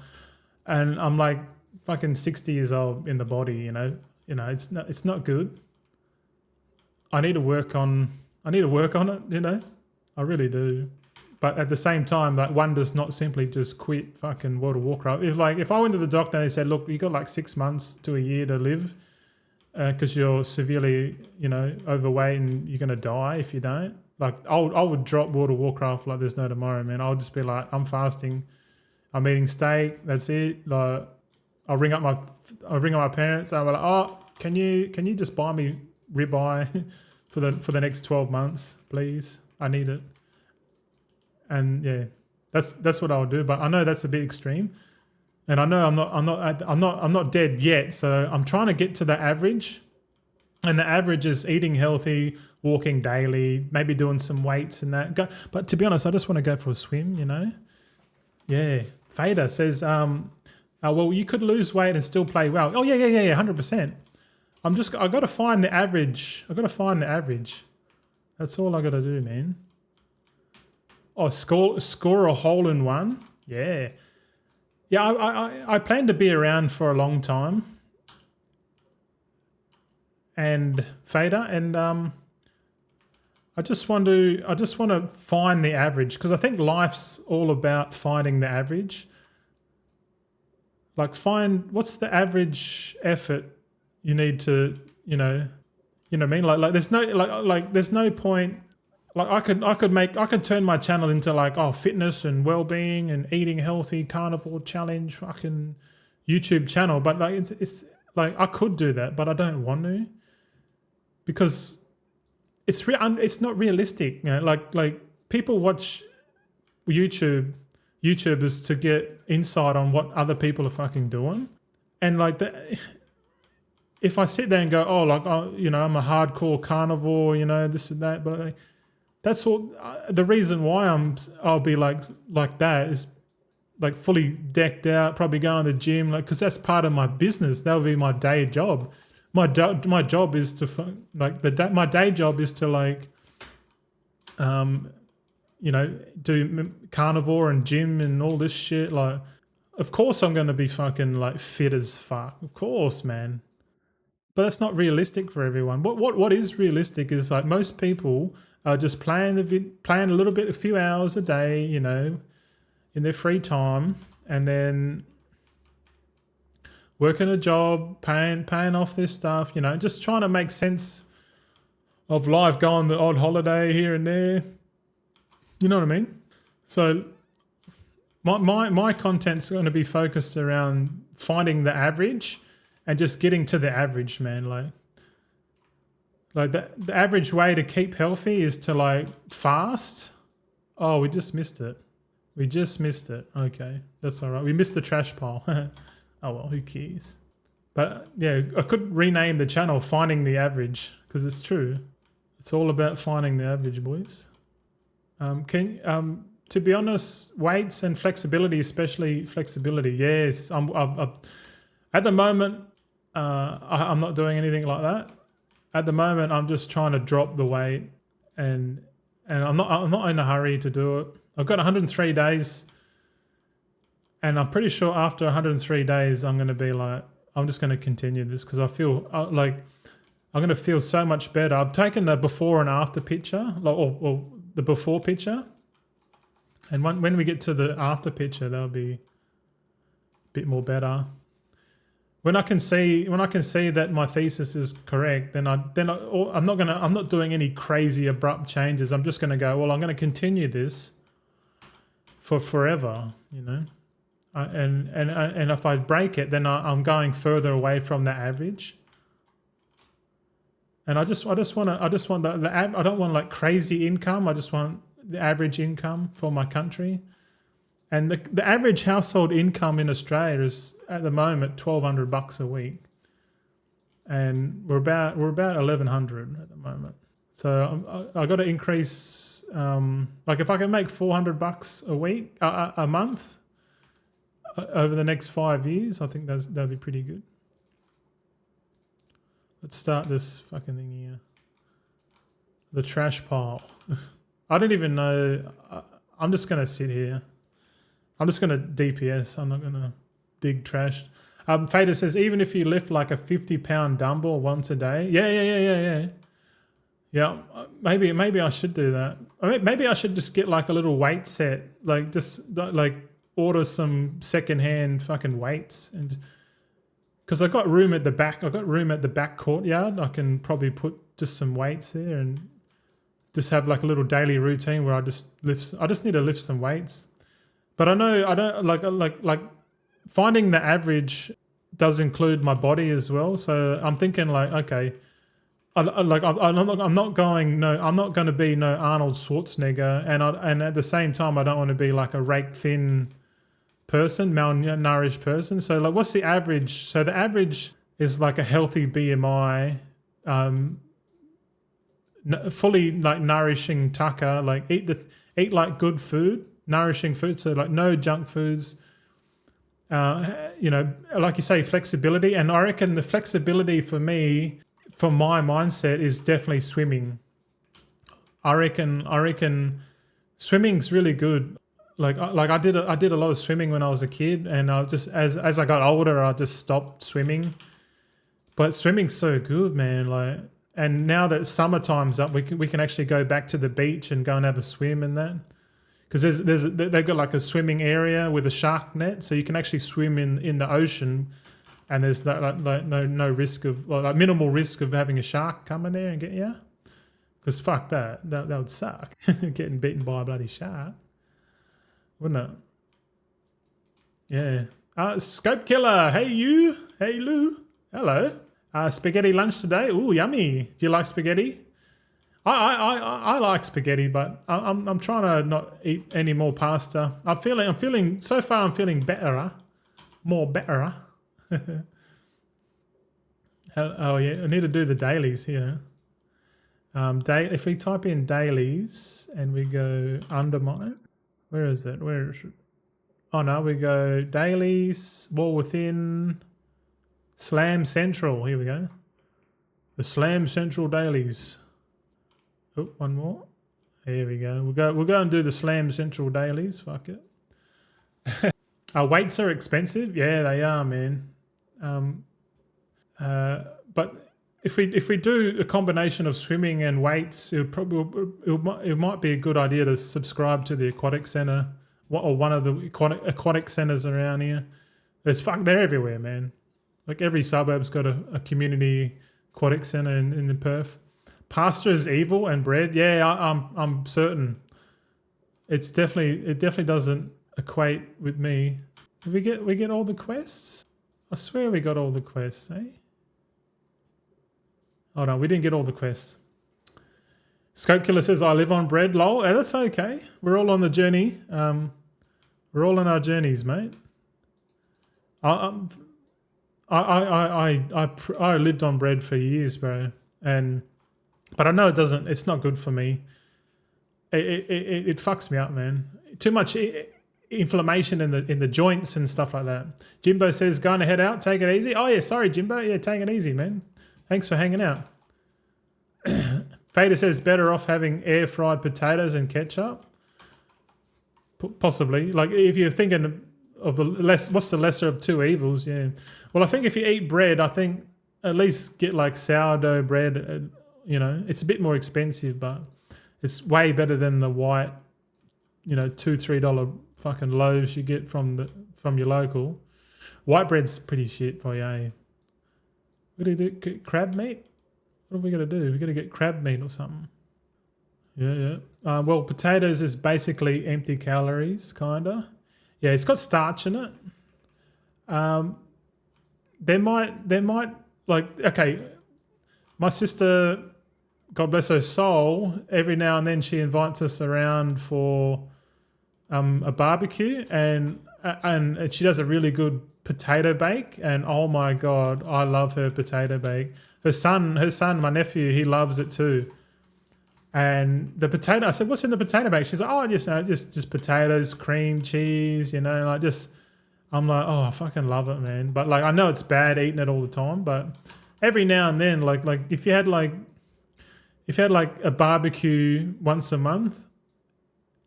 and I'm like fucking 60 years old in the body. You know, it's not good. I need to work on it. You know, I really do. But at the same time, like, one does not simply just quit fucking World of Warcraft. If I went to the doctor and they said, look, you got like 6 months to a year to live, because you're severely, overweight and you're going to die if you don't. Like, I would drop World of Warcraft like there's no tomorrow, man. I'll just be like, I'm fasting. I'm eating steak. That's it. Like, I'll ring up my parents. I'm like, oh, can you just buy me ribeye for the next 12 months, please? I need it. And yeah, that's what I'll do. But I know that's a bit extreme. And I know I'm not dead yet, so I'm trying to get to the average. And the average is eating healthy, walking daily, maybe doing some weights and that. But to be honest, I just want to go for a swim, you know? Yeah. Fader says, Well, you could lose weight and still play well. Oh, yeah, 100%. I got to find the average. I got to find the average. That's all I got to do, man. Oh, score a hole in one. Yeah. Yeah, I plan to be around for a long time. And Fader, and I just want to find the average, because I think life's all about finding the average. Like, find what's the average effort you need to, you know what I mean? Like there's no there's no point. Like I could turn my channel into like, oh, fitness and well-being and eating healthy carnivore challenge fucking YouTube channel, but like it's like I could do that, but I don't want to, because it's not realistic. You know, like people watch YouTubers to get insight on what other people are fucking doing, and like if I sit there and go, oh, like, oh, you know, I'm a hardcore carnivore, you know, this and that, but like, that's all. The reason why I'll be like that is like fully decked out, probably going to the gym, like, because that's part of my business. That'll be my day job. My job is to my day job is to like, you know, do carnivore and gym and all this shit. Like, of course I'm going to be fucking like fit as fuck. Of course, man. But that's not realistic for everyone. What is realistic is like most people are just playing a little bit, a few hours a day, you know, in their free time, and then working a job, paying off their stuff, you know, just trying to make sense of life, go on the odd holiday here and there. You know what I mean? So my content's going to be focused around finding the average and just getting to the average, man. Like the average way to keep healthy is to like fast. Oh, we just missed it. Okay, that's all right. We missed the trash pile. Oh well, who cares? But yeah, I could rename the channel Finding the Average, because it's true. It's all about finding the average, boys. To be honest, weights and flexibility, especially flexibility. Yes, I'm at the moment. I'm not doing anything like that. At the moment, I'm just trying to drop the weight, and I'm not in a hurry to do it. I've got 103 days, and I'm pretty sure after 103 days, I'm going to be like, I'm just going to continue this, because I feel like I'm going to feel so much better. I've taken the before and after picture, or the before picture, and when we get to the after picture, that'll be a bit more better. When I can see that my thesis is correct, then I'm not doing any crazy abrupt changes. I'm just going to go, well, I'm going to continue this for forever, you know. And if I break it, then I'm going further away from the average. And I just want I don't want like crazy income. I just want the average income for my country. And the average household income in Australia is at the moment $1,200 a week, and we're about 1,100 at the moment. So I got to increase. Like if I can make $400 a week, a month, over the next 5 years, I think that'd be pretty good. Let's start this fucking thing here. The trash pile. I don't even know. I'm just gonna sit here. I'm just going to DPS. I'm not going to dig trash. Fader says, even if you lift like a 50-pound dumbbell once a day. Yeah. Yeah, maybe I should do that. Maybe I should just get like a little weight set. Like just like order some secondhand fucking weights. And because I got room at the back. I got room at the back courtyard. I can probably put just some weights there and just have like a little daily routine where I just need to lift some weights. But I don't like finding the average does include my body as well. So I'm thinking like, okay, I'm not going to be no Arnold Schwarzenegger, and at the same time I don't want to be like a rake thin person, malnourished person. So like, what's the average? So the average is like a healthy BMI, fully like nourishing tucker, like eat like good food. Nourishing food, so like no junk foods, You know, like you say, flexibility. And I reckon the flexibility for me, for my mindset, is definitely swimming. I reckon swimming's really good. Like I did a lot of swimming when I was a kid, and I just as I got older, I just stopped swimming. But swimming's so good, man. Like, and now that summertime's up, we can actually go back to the beach and go and have a swim and that. Because they've got like a swimming area with a shark net, so you can actually swim in the ocean, and there's no risk of like minimal risk of having a shark come in there and get you. Because fuck that would suck, getting beaten by a bloody shark, wouldn't it? Yeah. Scope Killer, hey you, hey Lou, hello. Spaghetti lunch today. Ooh, yummy. Do you like spaghetti? I like spaghetti, but I'm trying to not eat any more pasta. I'm feeling so far. I'm feeling better, more better. Oh yeah, I need to do the dailies here. If we type in dailies and we go Undermine, where is it? Where is it? Oh no, we go dailies, wall within, Slam Central. Here we go. The Slam Central dailies. Oh, one more. Here we go. We'll go and do the Slam Central dailies. Fuck it. Weights are expensive. Yeah, they are, man. But if we do a combination of swimming and weights, it might be a good idea to subscribe to the aquatic center or one of the aquatic centers around here. They're everywhere, man. Like every suburb's got a community aquatic center in the Perth. Pasta is evil and bread. Yeah, I'm certain. It definitely doesn't equate with me. Did we get all the quests? I swear we got all the quests, eh? Oh no, we didn't get all the quests. Scope Killer says I live on bread. Lol. Yeah, that's okay. We're all on the journey. We're all on our journeys, mate. I lived on bread for years, bro, but I know it's not good for me. It fucks me up, man. Too much inflammation in the joints and stuff like that. Jimbo says, going to head out, take it easy. Oh yeah, sorry Jimbo. Yeah, take it easy, man. Thanks for hanging out. Fader says, better off having air fried potatoes and ketchup. Possibly. Like if you're thinking of what's the lesser of two evils? Yeah. Well, I think if you eat bread, I think at least get like sourdough bread. You know, it's a bit more expensive, but it's way better than the white, $2-3 fucking loaves you get from your local. White bread's pretty shit for you, eh? What do you do? Crab meat? What are we going to do? We got to get crab meat or something. Yeah. Well, potatoes is basically empty calories, kinda. Yeah, it's got starch in it. There might like, okay, my sister, God bless her soul, every now and then she invites us around for a barbecue, and she does a really good potato bake, and oh my God, I love her potato bake. Her son, my nephew, he loves it too. And the potato, I said, what's in the potato bake? She's like, oh, just potatoes, cream, cheese, I'm like, oh, I fucking love it, man. But like, I know it's bad eating it all the time, but every now and then, like if you had like a barbecue once a month,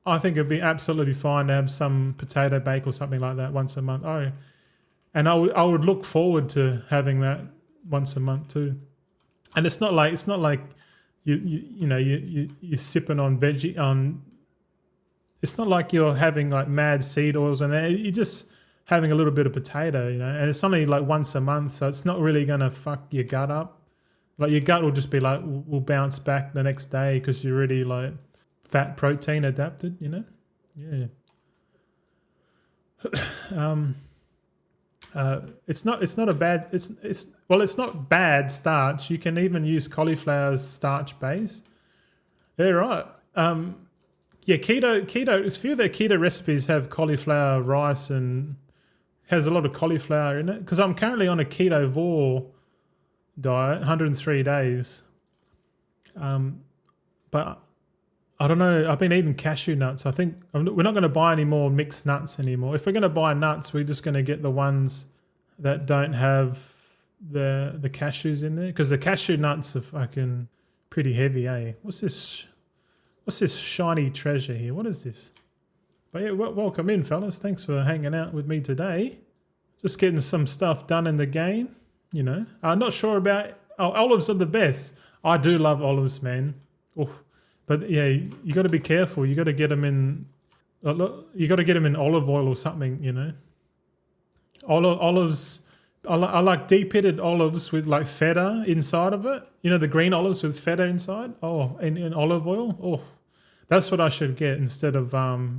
I think it'd be absolutely fine to have some potato bake or something like that once a month. Oh, and I would look forward to having that once a month too. And it's not like you're sipping on veggie on. It's not like you're having like mad seed oils and you're just having a little bit of potato, and it's only like once a month, so it's not really gonna fuck your gut up. Like your gut will just be like, will bounce back the next day because you're already like fat protein adapted, Yeah. It's not bad starch. You can even use cauliflower's starch base. Yeah, right. Keto. A few of their keto recipes have cauliflower rice and has a lot of cauliflower in it. Because I'm currently on a ketovore diet, 103 days. But I don't know. I've been eating cashew nuts. I think we're not going to buy any more mixed nuts anymore. If we're going to buy nuts, we're just going to get the ones that don't have the cashews in there, because the cashew nuts are fucking pretty heavy, eh? What's this shiny treasure here? What is this? But yeah, welcome in, fellas. Thanks for hanging out with me today. Just getting some stuff done in the game, you know. I'm not sure about... Oh, olives are the best. I do love olives, man. Oh, but yeah, you got to be careful. You got to get them in... You got to get them in olive oil or something, you know. Olives... I like deep-pitted olives with like feta inside of it. You know, the green olives with feta inside? Oh, in olive oil? Oh, that's what I should get instead of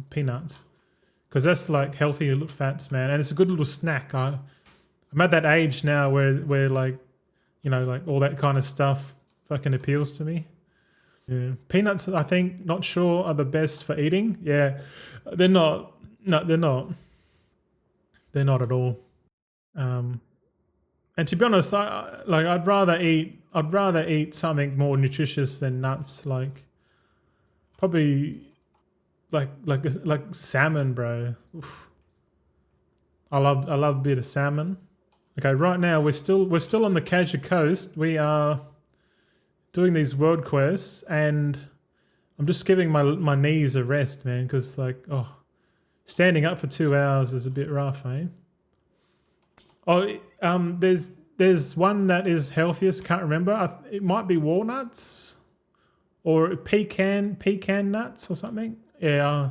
peanuts. Because that's like healthy fats, man. And it's a good little snack. I'm at that age now where like, you know, like all that kind of stuff fucking appeals to me. Yeah. Peanuts, I think, not sure, are the best for eating. Yeah, they're not. No, they're not. They're not at all. And to be honest, I'd rather eat something more nutritious than nuts. Like probably like salmon, bro. Oof. I love a bit of salmon. Okay, right now we're still on the Kaja coast. We are doing these world quests, and I'm just giving my knees a rest, man, because like standing up for 2 hours is a bit rough, eh? Oh, there's one that is healthiest. Can't remember. It might be walnuts or pecan nuts or something. Yeah,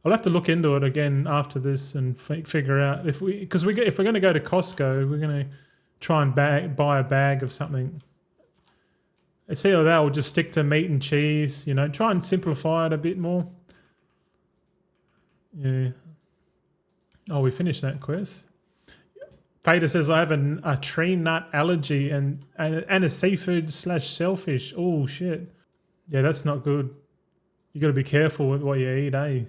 I'll have to look into it again after this and figure out if we're going to go to Costco, we're going to try and buy a bag of something. It's either that or just stick to meat and cheese. You know, try and simplify it a bit more. Yeah. Oh, we finished that quest. Peter says, I have a tree nut allergy and a seafood / shellfish. Oh, shit. Yeah, that's not good. You got to be careful with what you eat, eh?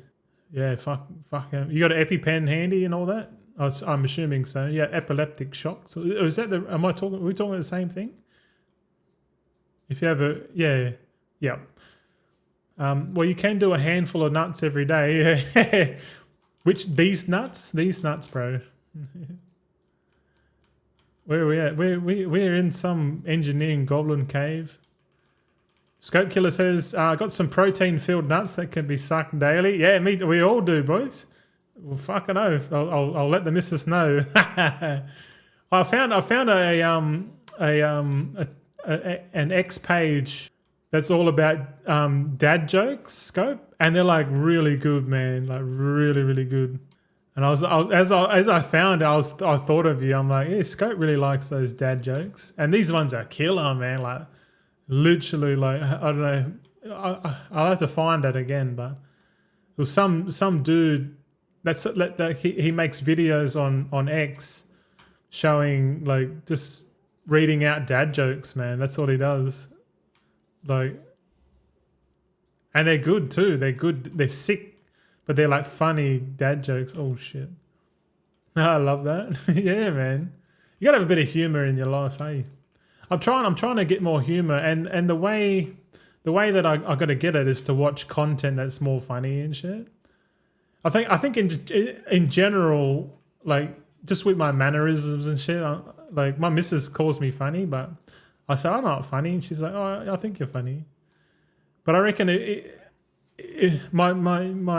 Yeah, fuck. You got an EpiPen handy and all that? I'm assuming so. Yeah, epileptic shock. So is that are we talking about the same thing? If you have yeah. Well, you can do a handful of nuts every day. These nuts, bro. Where are we at? We're in some engineering goblin cave. Scope Killer says, got some protein-filled nuts that can be sucked daily. Yeah, we all do, boys. Well, fucking oath. I'll let the missus know. I found an X page that's all about dad jokes, Scope, and they're like really good, man. Like really, really good. And as I found, I thought of you. I'm like, yeah, Scope really likes those dad jokes, and these ones are killer, man. Like, literally, like I don't know. I'll have to find it again, but it was some dude that he makes videos on X, showing like just reading out dad jokes, man. That's what he does. Like, and they're good too. They're good. They're sick. But they're like funny dad jokes. Oh shit. I love that. Yeah, man. You gotta have a bit of humor in your life, eh? I'm trying to get more humor, and the way that I gotta get it is to watch content that's more funny and shit. I think in general, like just with my mannerisms and shit, like my missus calls me funny, but I said I'm not funny, and she's like, oh, I think you're funny. But I reckon my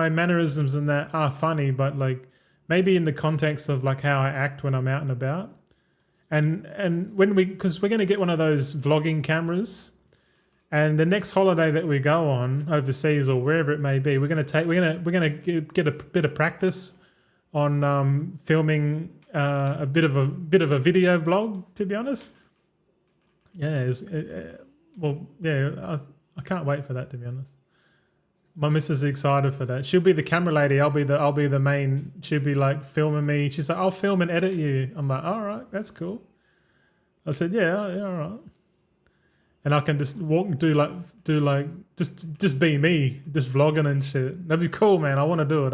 mannerisms and that are funny, but like maybe in the context of like how I act when I'm out and about, and when because we're going to get one of those vlogging cameras, and the next holiday that we go on overseas or wherever it may be, we're going to get a bit of practice on filming a bit of a video vlog. To be honest, yeah, I can't wait for that, to be honest. My missus is excited for that. She'll be the camera lady. I'll be the main. She'll be like filming me. She's like, I'll film and edit you. I'm like, all right, that's cool. I said, yeah, all right. And I can just do like just be me, just vlogging and shit. That'd be cool, man. I want to do it,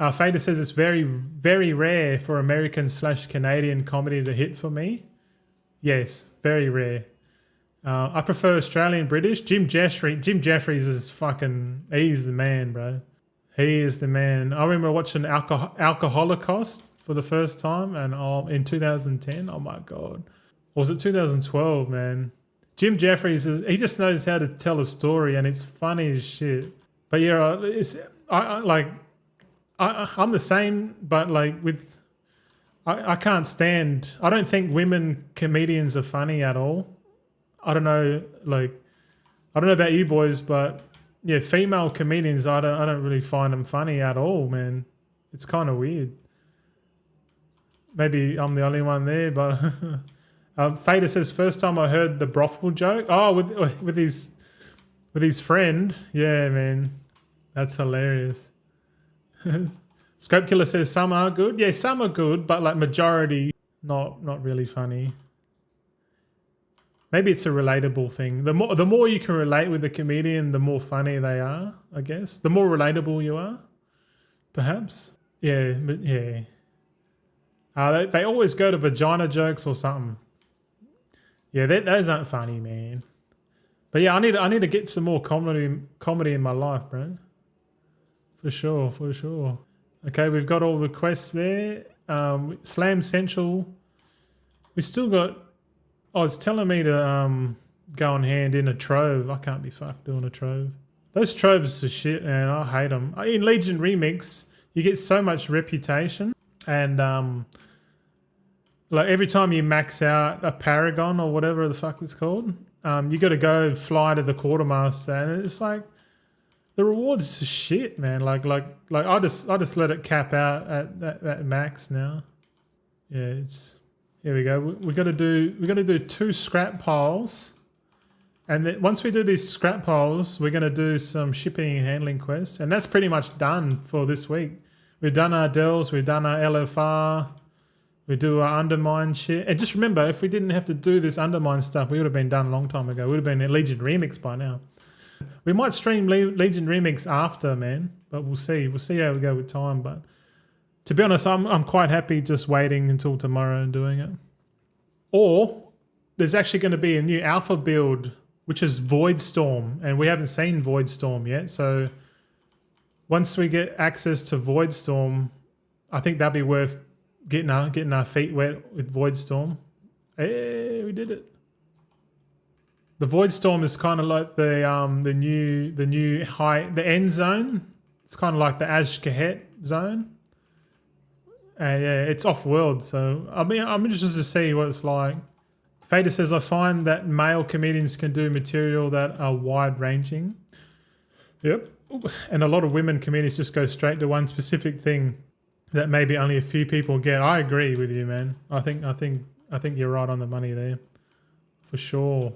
eh? Fader says it's very, very rare for American / Canadian comedy to hit for me. Yes, very rare. I prefer Australian British. Jim Jeffries is fucking. He's the man, bro. He is the man. I remember watching Alcoholocaust for the first time, and in 2010. Oh my god, or was it 2012? Man, Jim Jeffries he just knows how to tell a story, and it's funny as shit. But yeah, I'm the same, but like with. I can't stand. I don't think women comedians are funny at all. I don't know, I don't know about you boys, but yeah, female comedians, I don't really find them funny at all, man. It's kind of weird. Maybe I'm the only one there, but Fader says first time I heard the brothel joke. Oh, with his friend, yeah, man, that's hilarious. Scope Killer says some are good. Yeah, some are good, but like majority, not really funny. Maybe it's a relatable thing. The more you can relate with the comedian, the more funny they are, I guess. The more relatable you are, perhaps. Yeah, but yeah. They always go to vagina jokes or something. Yeah, those aren't funny, man. But yeah, I need to get some more comedy in my life, bro. For sure. Okay, we've got all the quests there. Slam Central. We still got... Oh, it's telling me to go and hand in a trove. I can't be fucked doing a trove. Those troves are shit, man. I hate them. In Legion Remix, you get so much reputation. And like every time you max out a Paragon or whatever the fuck it's called, you got to go fly to the Quartermaster. And it's like... The rewards are shit, man. Like I just let it cap out at that max now. Yeah, here we go. We got to do 2 scrap piles, and then once we do these scrap piles, we're gonna do some shipping and handling quests, and that's pretty much done for this week. We've done our Dells, we've done our LFR, we do our Undermine shit, and just remember, if we didn't have to do this Undermine stuff, we would have been done a long time ago. We would have been at Legion Remix by now. We might stream Legion Remix after, man, but we'll see. We'll see how we go with time. But to be honest, I'm quite happy just waiting until tomorrow and doing it. Or there's actually going to be a new alpha build, which is Voidstorm, and we haven't seen Voidstorm yet. So once we get access to Voidstorm, I think that'd be worth getting our feet wet with Voidstorm. Hey, we did it. The Voidstorm is kind of like the new end zone. It's kind of like the Azkahet zone, and yeah, it's off world. So I mean, I'm interested to see what it's like. Fader says I find that male comedians can do material that are wide ranging. Yep, and a lot of women comedians just go straight to one specific thing that maybe only a few people get. I agree with you, man. I think you're right on the money there. For sure.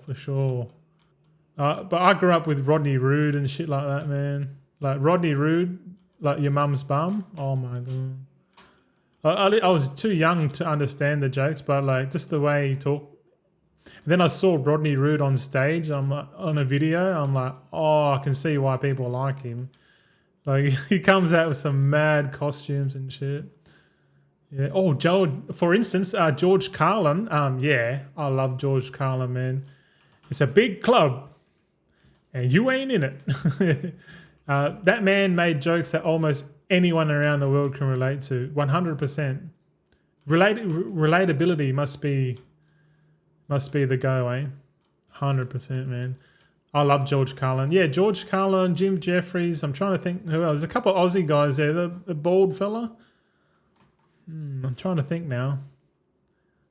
But I grew up with Rodney Rude and shit like that, man. Like Rodney Rude, like your mum's bum. Oh my god. I was too young to understand the jokes, but like just the way he talked. And then I saw Rodney Rude on stage. I'm like, on a video. I'm like, oh, I can see why people like him. Like he comes out with some mad costumes and shit. Yeah. Oh, for instance, George Carlin. Yeah, I love George Carlin, man. It's a big club, and you ain't in it. That man made jokes that almost anyone around the world can relate to. 100%. Relatability must be the go, eh? 100%, man. I love George Carlin. Yeah, George Carlin, Jim Jeffries. I'm trying to think who else. There's a couple of Aussie guys there. The bald fella. I'm trying to think now.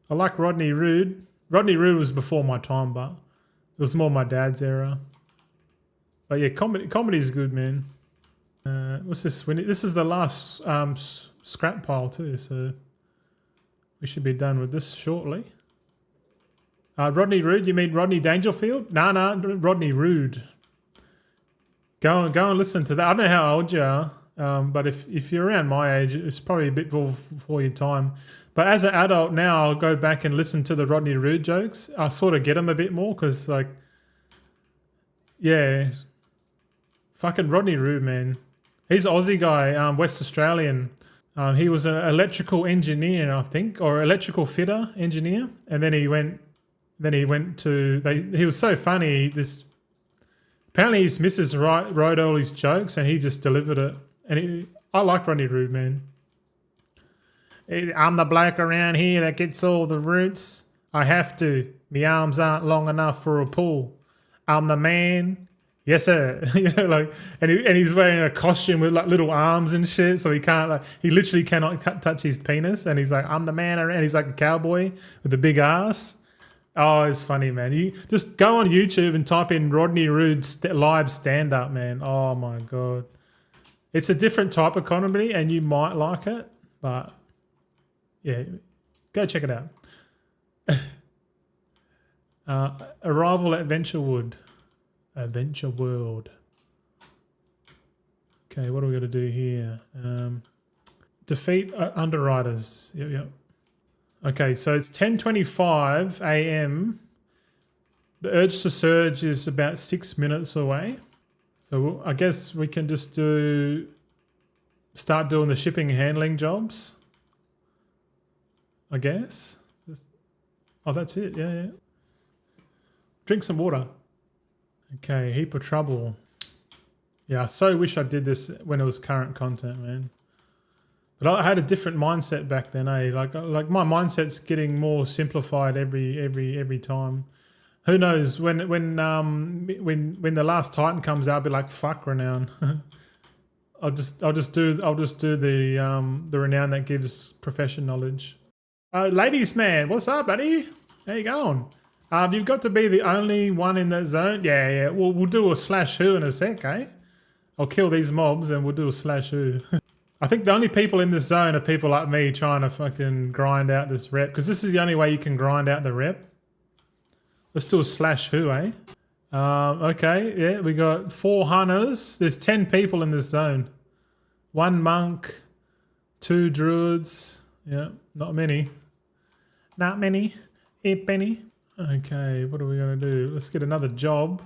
I like Rodney Rude. Rodney Rude was before my time, but it was more my dad's era. But yeah, comedy's good, man. What's this? This is the last scrap pile too, so we should be done with this shortly. Rodney Rude, you mean Rodney Dangerfield? No, Rodney Rude. Go and listen to that. I don't know how old you are. But if you're around my age, it's probably a bit before your time. But as an adult now, I'll go back and listen to the Rodney Rude jokes. I sort of get them a bit more because, like, yeah, fucking Rodney Rude, man. He's an Aussie guy, West Australian. He was an electrical engineer, I think, or electrical fitter engineer, and then he went Then he went to he was so funny. This apparently his missus wrote all his jokes and he just delivered it. And I like Rodney Rude, man. I'm the bloke around here that gets all the roots. I have to. My arms aren't long enough for a pool. I'm the man. Yes, sir. You know, like, and he's wearing a costume with like little arms and shit, so he can't like he literally cannot touch his penis. And he's like, I'm the man around. He's like a cowboy with a big ass. Oh, it's funny, man. You just go on YouTube and type in Rodney Rude live stand up, man. Oh my god, it's a different type of comedy, and you might like it, but yeah, go check it out. Arrival at Adventure World. Okay, what are we going to do here? Defeat underwriters. Yep. Okay, so it's 10:25 a.m. The urge to surge is about 6 minutes away. So I guess we can just start doing the shipping and handling jobs. I guess. Oh, that's it. Yeah. Drink some water. Okay, heap of trouble. Yeah, I so wish I did this when it was current content, man. But I had a different mindset back then, eh? Like my mindset's getting more simplified every time. Who knows when the last Titan comes out, I'll be like, fuck Renown. I'll just do the Renown that gives profession knowledge. Ladies man, what's up, buddy? How you going? You've got to be the only one in that zone. Yeah. We'll do a slash who in a sec, eh? I'll kill these mobs and we'll do a slash who. I think the only people in this zone are people like me trying to fucking grind out this rep, because this is the only way you can grind out the rep. Let's do a slash who, eh? Okay, yeah, we got 4 hunters. There's 10 people in this zone. 1 monk, 2 druids. Yeah, not many. Not many. If any. Okay, what are we going to do? Let's get another job.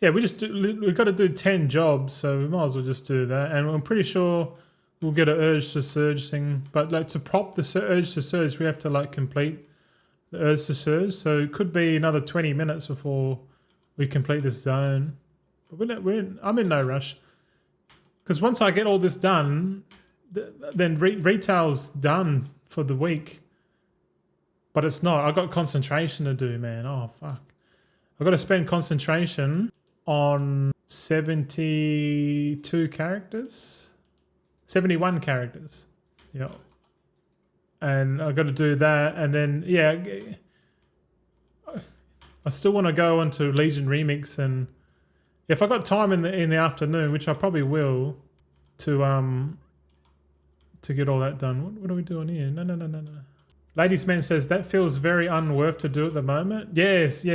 Yeah, we've got to do 10 jobs, so we might as well just do that. And I'm pretty sure we'll get an urge to surge thing. But like to prop the urge to surge, we have to like complete the urge to surge. So it could be another 20 minutes before we complete this zone. But I'm in no rush. Because once I get all this done, then retail's done for the week. But it's not. I've got concentration to do, man. Oh, fuck. I've got to spend concentration on 72 characters. 71 characters. Yeah. And I've got to do that. And then, yeah, I still want to go into Legion Remix. And if I got time in the afternoon, which I probably will, to get all that done. What are we doing here? No. Ladies Man says, that feels very unworth to do at the moment. Yes.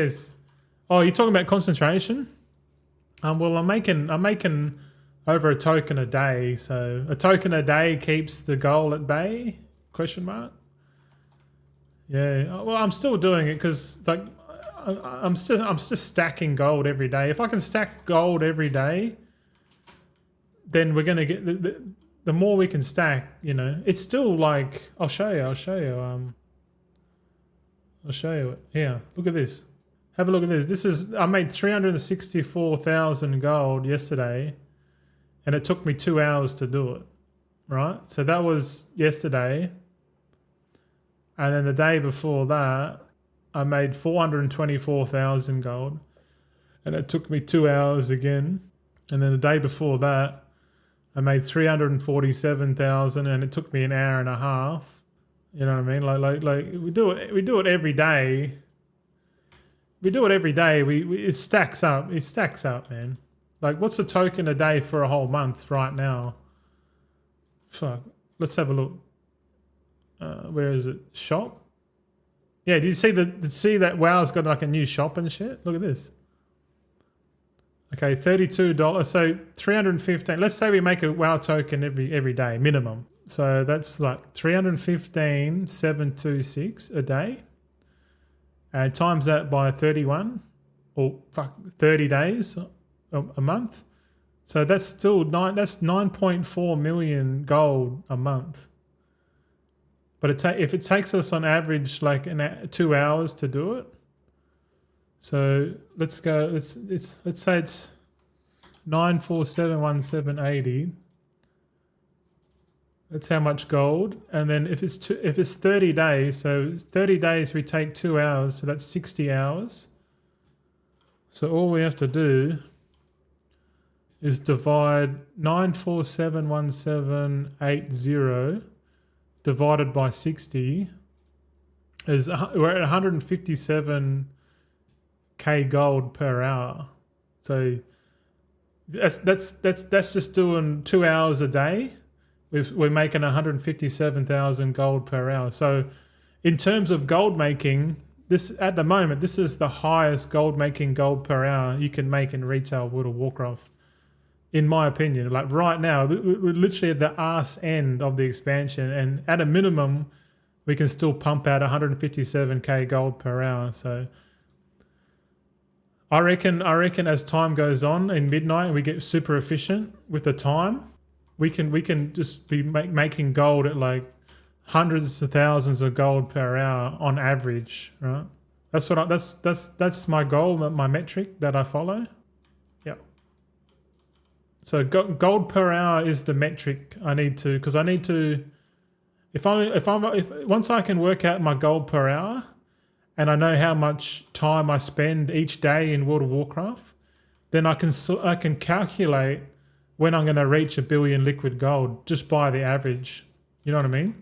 Oh, you're talking about concentration? Well, I'm making over a token a day. So a token a day keeps the goal at bay? ? Yeah. Well, I'm still doing it because like I'm just stacking gold every day. If I can stack gold every day, then we're gonna get the more we can stack, you know. It's still like I'll show you it. Here, look at this. Have a look at this. I made 364,000 gold yesterday, and it took me 2 hours to do it. Right? So that was yesterday. And then the day before that, I made 424,000 gold, and it took me 2 hours again. And then the day before that, I made 347,000, and it took me an hour and a half. You know what I mean? Like we do it every day. We do it every day. It stacks up. It stacks up, man. Like, what's a token a day for a whole month right now? Fuck. Let's have a look. Where is it? Shop? Yeah, did you see that WoW's got like a new shop and shit? Look at this. Okay, $32. So 315. Let's say we make a WoW token every day, minimum. So that's like 315,726 a day. And times that by 31, or 30 days a month. So that's still that's 9.4 million gold a month. But if it takes us on average like 2 hours to do it, So let's go. Let's say it's 9471780. That's how much gold. And then if it's 30 days, so 30 days we take 2 hours, so that's 60 hours. So all we have to do is divide 9471780 divided by 60 is we're at 157k gold per hour. So that's just doing 2 hours a day. We're making 157,000 gold per hour. So in terms of gold making, this at the moment, this is the highest gold per hour you can make in retail World of Warcraft, in my opinion. Like right now, we're literally at the arse end of the expansion, and at a minimum, we can still pump out 157k gold per hour. So I reckon as time goes on in Midnight, we get super efficient with the time. We can just be making gold at like hundreds of thousands of gold per hour on average, right? That's my goal, my metric that I follow. Yeah. So gold per hour is the metric I need to, because I need to. If once I can work out my gold per hour, and I know how much time I spend each day in World of Warcraft, then I can calculate when I'm going to reach 1 billion liquid gold just by the average. You know what I mean?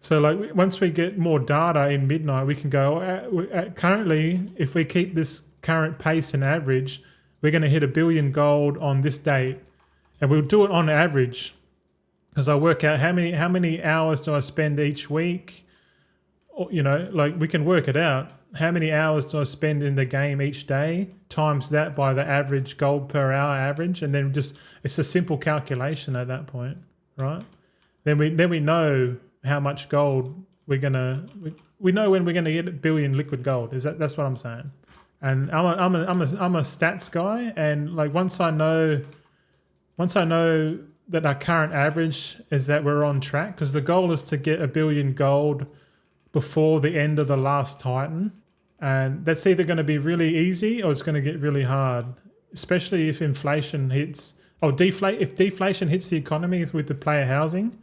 So like once we get more data in Midnight, we can go, currently, if we keep this current pace and average, we're going to hit 1 billion gold on this date. And we'll do it on average, because I work out how many hours do I spend each week. Or, you know, like we can work it out. How many hours do I spend in the game each day? Times that by the average gold per hour average, and then it's a simple calculation at that point, right? Then we know how much gold we know when we're gonna get 1 billion liquid gold. That's what I'm saying. And I'm a stats guy, and like once I know that our current average is that we're on track, because the goal is to get 1 billion gold before the end of the last Titan. And that's either going to be really easy or it's going to get really hard, especially if inflation hits, if deflation hits the economy with the player housing.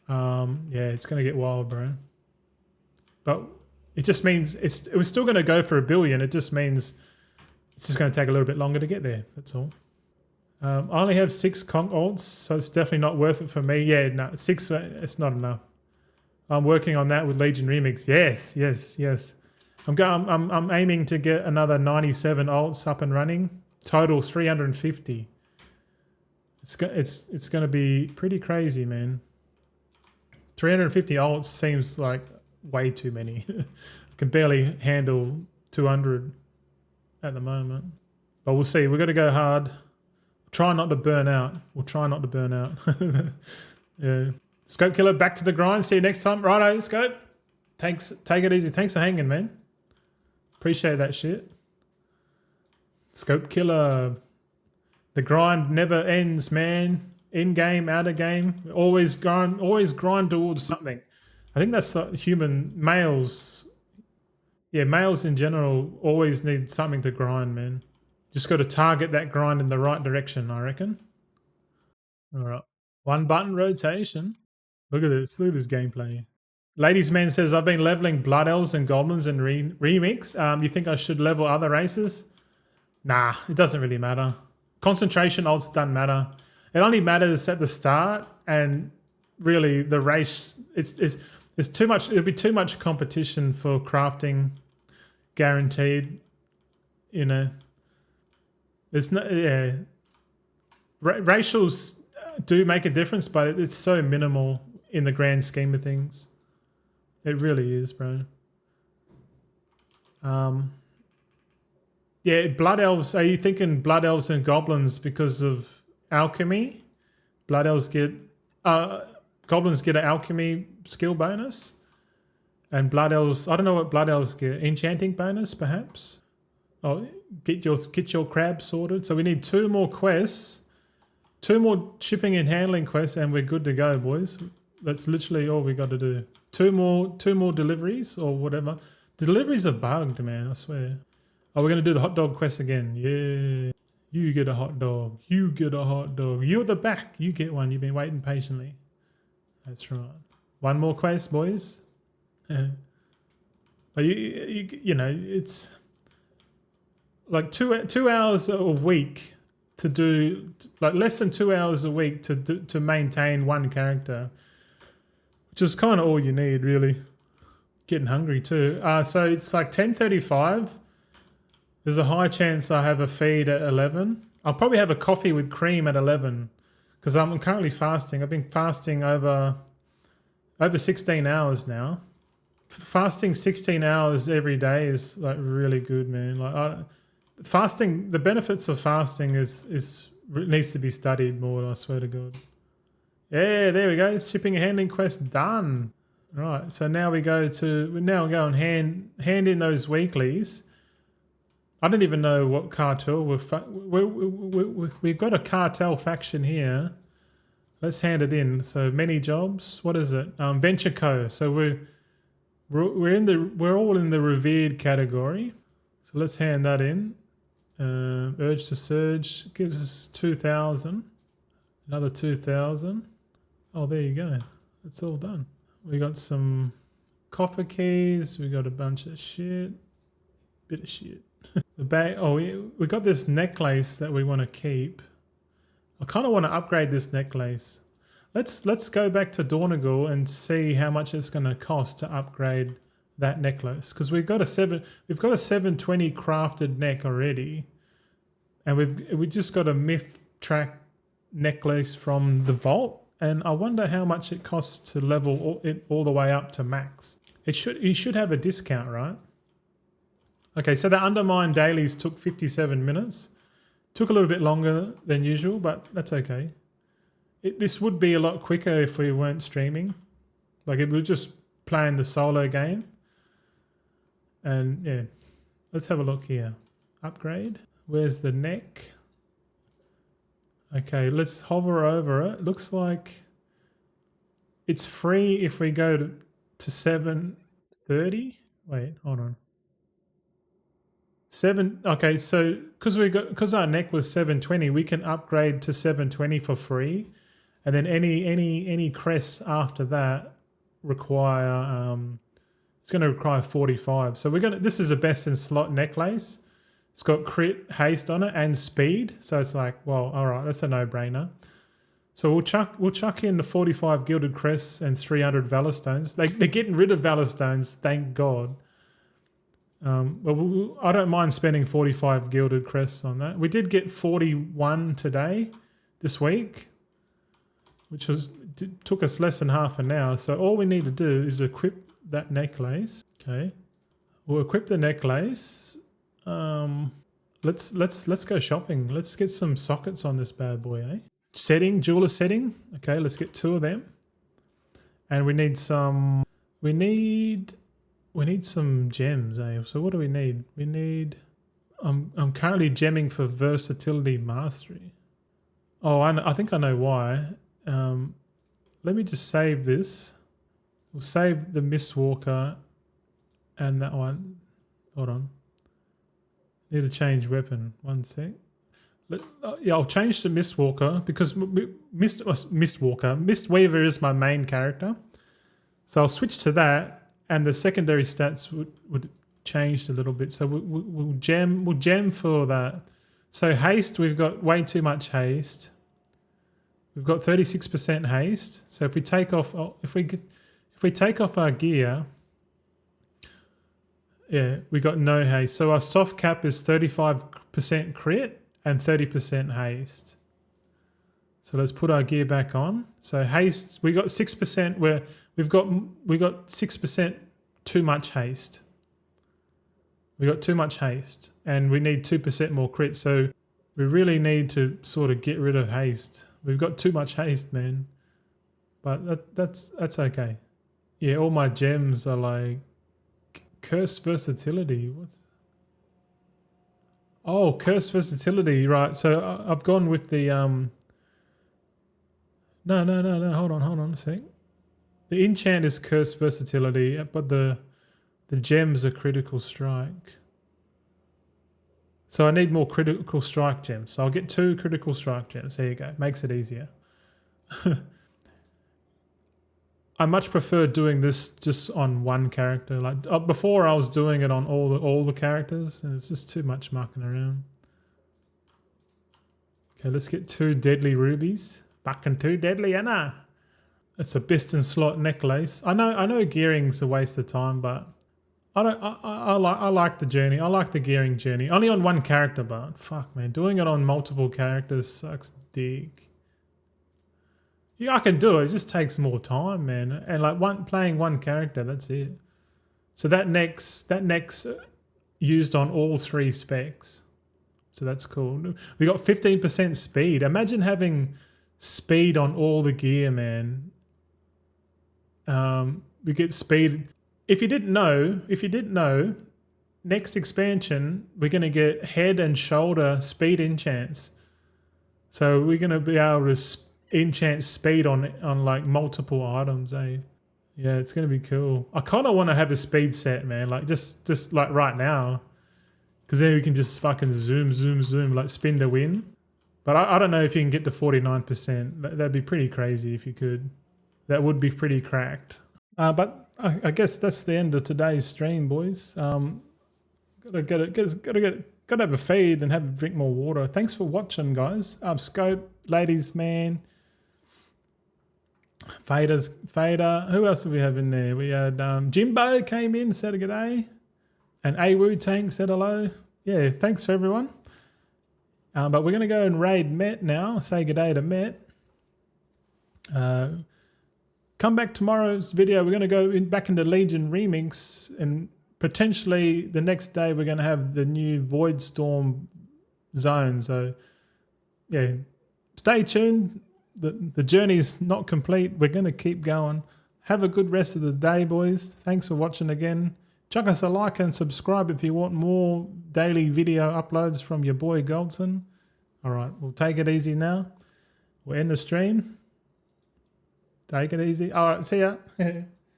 Yeah, it's going to get wild, bro. But it just means it was still going to go for 1 billion. It just means it's just going to take a little bit longer to get there. That's all. I only have 6 conch alts, so it's definitely not worth it for me. Yeah, no, 6, it's not enough. I'm working on that with Legion Remix. Yes. I'm aiming to get another 97 alts up and running. Total 350. It's going to be pretty crazy, man. 350 alts seems like way too many. I can barely handle 200 at the moment. But we'll see. We've got to go hard. Try not to burn out. We'll try not to burn out. Yeah. Scope Killer, back to the grind. See you next time. Righto, Scope. Thanks. Take it easy. Thanks for hanging, man. Appreciate that shit. Scope Killer. The grind never ends, man. In game, out of game. Always grind towards something. I think that's the human males. Yeah, males in general always need something to grind, man. Just got to target that grind in the right direction, I reckon. All right. 1 button rotation. Look at this. Look at this gameplay. Ladies Man says, I've been leveling Blood Elves and Goblins in Remix. You think I should level other races? Nah, it doesn't really matter. Concentration ults doesn't matter. It only matters at the start, and really the race, it's too much. It'll be too much competition for crafting, guaranteed. You know, there's no, yeah. Racials do make a difference, but it's so minimal in the grand scheme of things. It really is, bro. Yeah, Blood Elves. Are you thinking Blood Elves and Goblins because of alchemy? Blood Elves get... Goblins get an alchemy skill bonus. And Blood Elves... I don't know what Blood Elves get. Enchanting bonus, perhaps? Oh, get your crab sorted. So we need 2 more quests. 2 more shipping and handling quests, and we're good to go, boys. That's literally all we got to do. 2 more deliveries or whatever. Deliveries are bugged, man, I swear. Oh, we're going to do the hot dog quest again. Yeah. You get a hot dog. You get a hot dog. You're the back. You get one. You've been waiting patiently. That's right. One more quest, boys. But you know, it's like 2 hours a week to do, like less than 2 hours a week to maintain one character, which is kind of all you need, really. Getting hungry too. So it's like 10:35. There's a high chance I have a feed at 11. I'll probably have a coffee with cream at 11 because I'm currently fasting. I've been fasting over 16 hours now. Fasting 16 hours every day is like really good, man. Like fasting, the benefits of fasting needs to be studied more. I swear to God. Yeah, there we go. Shipping and handling quest done. Right. So now we go and hand in those weeklies. I don't even know what cartel we've got a cartel faction here. Let's hand it in. So many jobs. What is it? Venture Co. So we're all in the revered category. So let's hand that in. Urge to surge gives us 2,000. Another 2,000. Oh, there you go. It's all done. We got some coffer keys. We got a bunch of shit. Bit of shit. The bag. Oh, we got this necklace that we want to keep. I kind of want to upgrade this necklace. Let's go back to Dornagal and see how much it's going to cost to upgrade that necklace, because we've got a 720 crafted neck already, and we just got a myth track necklace from the vault, and I wonder how much it costs to level it all the way up to max. You should have a discount, right? Okay, so the Undermine dailies took 57 minutes. Took a little bit longer than usual, but that's okay. This would be a lot quicker if we weren't streaming. Like if we were just playing the solo game. And yeah, let's have a look here. Upgrade. Where's the neck? Okay, let's hover over it. Looks like it's free if we go to 730. Wait, hold on. Okay, so because our neck was 720, we can upgrade to 720 for free, and then any crests after that require it's going to require 45. So this is a best in slot necklace. It's got crit, haste on it, and speed. So it's like, well, all right, that's a no-brainer. So we'll chuck in the 45 Gilded Crests and 300 Valor Stones. They're getting rid of Valor Stones, thank God. But I don't mind spending 45 Gilded Crests on that. We did get 41 this week, which took us less than half an hour. So all we need to do is equip that necklace. Okay, we'll equip the necklace. Let's go shopping. Let's get some sockets on this bad boy, eh? Jeweler setting. Okay, let's get 2 of them. And we need some. We need some gems, eh? So what do we need? We need... I'm currently gemming for versatility mastery. Oh, I think I know why. Let me just save this. We'll save the Mistwalker and that one. Hold on. Need to change weapon. One sec. Yeah, I'll change to Mistwalker because Mistweaver is my main character. So I'll switch to that. And the secondary stats would change a little bit. So we'll gem for that. So haste, we've got way too much haste. We've got 36% haste. So if we take off our gear, yeah, we got no haste. So our soft cap is 35% crit and 30% haste. So let's put our gear back on. So haste, we got 6% where we got 6% too much haste. We got too much haste and we need 2% more crit. So we really need to sort of get rid of haste. We've got too much haste, man. But that's okay. Yeah, all my gems are like curse versatility. What? Oh, curse versatility, right. So I've gone with the No, hold on a sec. The enchant is curse versatility, but the The gems are critical strike. So I need more critical strike gems. So I'll get 2 critical strike gems. There you go. Makes it easier. I much prefer doing this just on one character. Like before, I was doing it on all the characters, and it's just too much mucking around. Okay, let's get 2 deadly rubies. Fucking 2 deadly, Anna. It's a piston slot necklace. I know gearing's a waste of time, but I like the journey. I like the gearing journey. Only on one character, but fuck, man, doing it on multiple characters sucks dick. Yeah, I can do it. It just takes more time, man. And like playing one character, that's it. So that next used on all 3 specs. So that's cool. We got 15% speed. Imagine having speed on all the gear, man. We get speed. If you didn't know, next expansion we're gonna get head and shoulder speed enchants. So we're gonna be able to enchant speed on like multiple items, eh? Yeah, it's gonna be cool. I kind of want to have a speed set, man. Like just like right now, because then we can just fucking zoom, like spin to win. But I don't know if you can get to 49%. That'd be pretty crazy if you could. That would be pretty cracked. But I guess that's the end of today's stream, boys. Gotta have a feed and have a drink more water. Thanks for watching, guys. Scope, ladies, man. Fader. Who else do we have in there? We had Jimbo came in, said a good day. And Awu Tank said hello. Yeah, thanks for everyone. But we're going to go and raid Met now. Say good day to Met. Come back tomorrow's video. We're going to go back into Legion Remix, and potentially the next day we're going to have the new Void Storm zone. So yeah, stay tuned. The journey's not complete. We're going to keep going. Have a good rest of the day, boys. Thanks for watching again. Chuck us a like and subscribe if you want more daily video uploads from your boy Goldson. All right, we'll take it easy now. We'll end the stream. Take it easy. All right, see ya.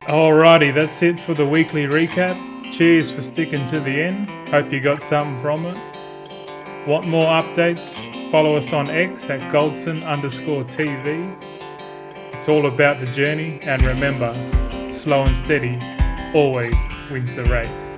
Alrighty, that's it for the weekly recap. Cheers for sticking to the end. Hope you got something from it. Want more updates? Follow us on X at Goldson_TV. It's all about the journey, and remember, slow and steady always wins the race.